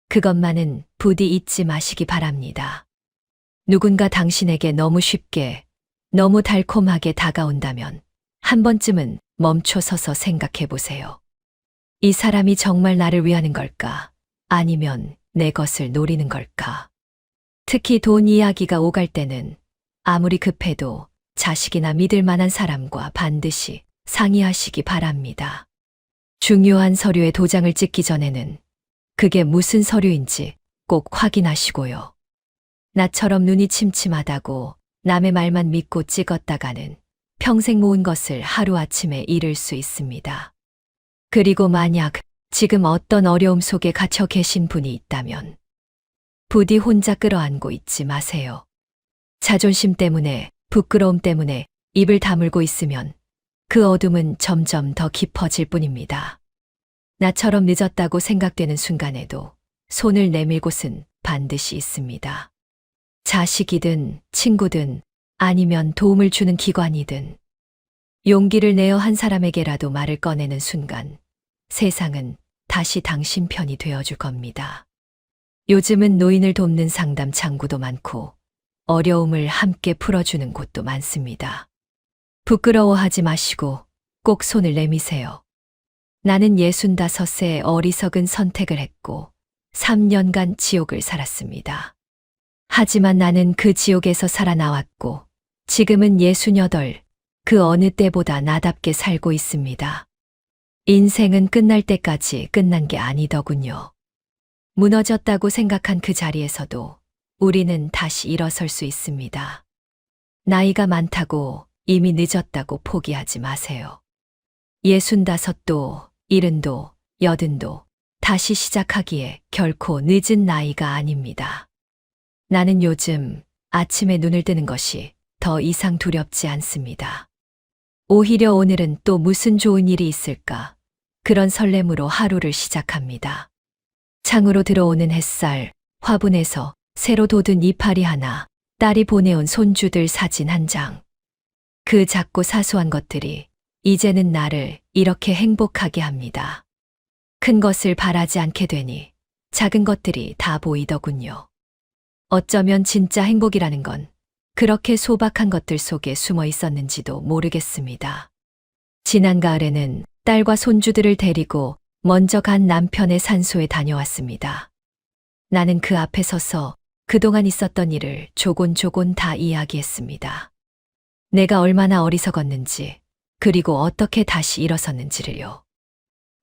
그것만은 부디 잊지 마시기 바랍니다. 누군가 당신에게 너무 쉽게, 너무 달콤하게 다가온다면 한 번쯤은 멈춰 서서 생각해 보세요. 이 사람이 정말 나를 위하는 걸까? 아니면 내 것을 노리는 걸까? 특히 돈 이야기가 오갈 때는 아무리 급해도 자식이나 믿을 만한 사람과 반드시 상의하시기 바랍니다. 중요한 서류에 도장을 찍기 전에는 그게 무슨 서류인지 꼭 확인하시고요. 나처럼 눈이 침침하다고 남의 말만 믿고 찍었다가는 평생 모은 것을 하루아침에 잃을 수 있습니다. 그리고 만약 지금 어떤 어려움 속에 갇혀 계신 분이 있다면 부디 혼자 끌어안고 있지 마세요. 자존심 때문에, 부끄러움 때문에 입을 다물고 있으면 그 어둠은 점점 더 깊어질 뿐입니다. 나처럼 늦었다고 생각되는 순간에도 손을 내밀 곳은 반드시 있습니다. 자식이든 친구든 아니면 도움을 주는 기관이든 용기를 내어 한 사람에게라도 말을 꺼내는 순간 세상은 다시 당신 편이 되어줄 겁니다. 요즘은 노인을 돕는 상담 창구도 많고 어려움을 함께 풀어주는 곳도 많습니다. 부끄러워하지 마시고 꼭 손을 내미세요. 나는 65세 어리석은 선택을 했고 3년간 지옥을 살았습니다. 하지만 나는 그 지옥에서 살아나왔고 지금은 68, 그 어느 때보다 나답게 살고 있습니다. 인생은 끝날 때까지 끝난 게 아니더군요. 무너졌다고 생각한 그 자리에서도 우리는 다시 일어설 수 있습니다. 나이가 많다고 이미 늦었다고 포기하지 마세요. 65도, 70도, 80도 다시 시작하기에 결코 늦은 나이가 아닙니다. 나는 요즘 아침에 눈을 뜨는 것이 더 이상 두렵지 않습니다. 오히려 오늘은 또 무슨 좋은 일이 있을까? 그런 설렘으로 하루를 시작합니다. 창으로 들어오는 햇살, 화분에서 새로 돋은 이파리 하나, 딸이 보내온 손주들 사진 한 장. 그 작고 사소한 것들이 이제는 나를 이렇게 행복하게 합니다. 큰 것을 바라지 않게 되니 작은 것들이 다 보이더군요. 어쩌면 진짜 행복이라는 건 그렇게 소박한 것들 속에 숨어 있었는지도 모르겠습니다. 지난 가을에는 딸과 손주들을 데리고 먼저 간 남편의 산소에 다녀왔습니다. 나는 그 앞에 서서 그동안 있었던 일을 조곤조곤 다 이야기했습니다. 내가 얼마나 어리석었는지, 그리고 어떻게 다시 일어섰는지를요.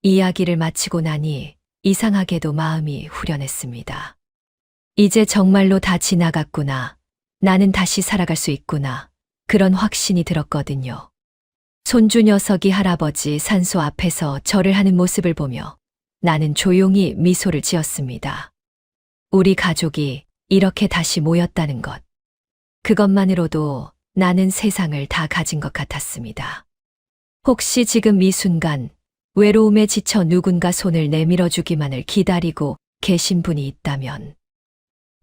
이야기를 마치고 나니 이상하게도 마음이 후련했습니다. 이제 정말로 다 지나갔구나. 나는 다시 살아갈 수 있구나. 그런 확신이 들었거든요. 손주 녀석이 할아버지 산소 앞에서 절을 하는 모습을 보며 나는 조용히 미소를 지었습니다. 우리 가족이 이렇게 다시 모였다는 것. 그것만으로도 나는 세상을 다 가진 것 같았습니다. 혹시 지금 이 순간 외로움에 지쳐 누군가 손을 내밀어 주기만을 기다리고 계신 분이 있다면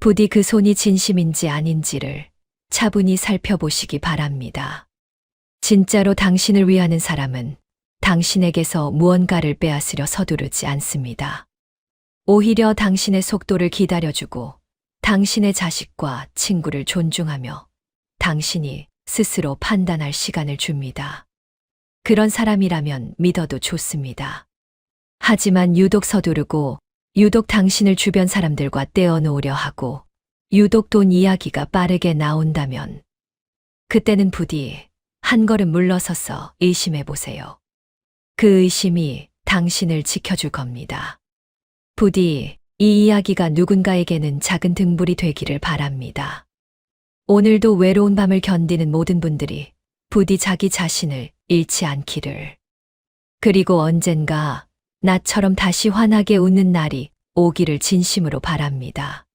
부디 그 손이 진심인지 아닌지를 차분히 살펴보시기 바랍니다. 진짜로 당신을 위하는 사람은 당신에게서 무언가를 빼앗으려 서두르지 않습니다. 오히려 당신의 속도를 기다려주고 당신의 자식과 친구를 존중하며 당신이 스스로 판단할 시간을 줍니다. 그런 사람이라면 믿어도 좋습니다. 하지만 유독 서두르고, 유독 당신을 주변 사람들과 떼어놓으려 하고, 유독 돈 이야기가 빠르게 나온다면, 그때는 부디 한 걸음 물러서서 의심해 보세요. 그 의심이 당신을 지켜줄 겁니다. 부디 이 이야기가 누군가에게는 작은 등불이 되기를 바랍니다. 오늘도 외로운 밤을 견디는 모든 분들이 부디 자기 자신을 잃지 않기를. 그리고 언젠가 나처럼 다시 환하게 웃는 날이 오기를 진심으로 바랍니다.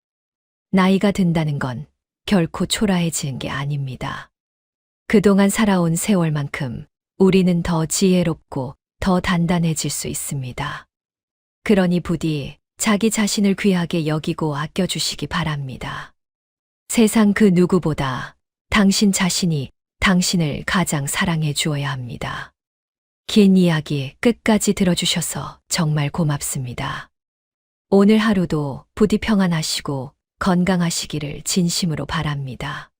나이가 든다는 건 결코 초라해지는 게 아닙니다. 그동안 살아온 세월만큼 우리는 더 지혜롭고 더 단단해질 수 있습니다. 그러니 부디 자기 자신을 귀하게 여기고 아껴주시기 바랍니다. 세상 그 누구보다 당신 자신이 당신을 가장 사랑해 주어야 합니다. 긴 이야기 끝까지 들어주셔서 정말 고맙습니다. 오늘 하루도 부디 평안하시고 건강하시기를 진심으로 바랍니다.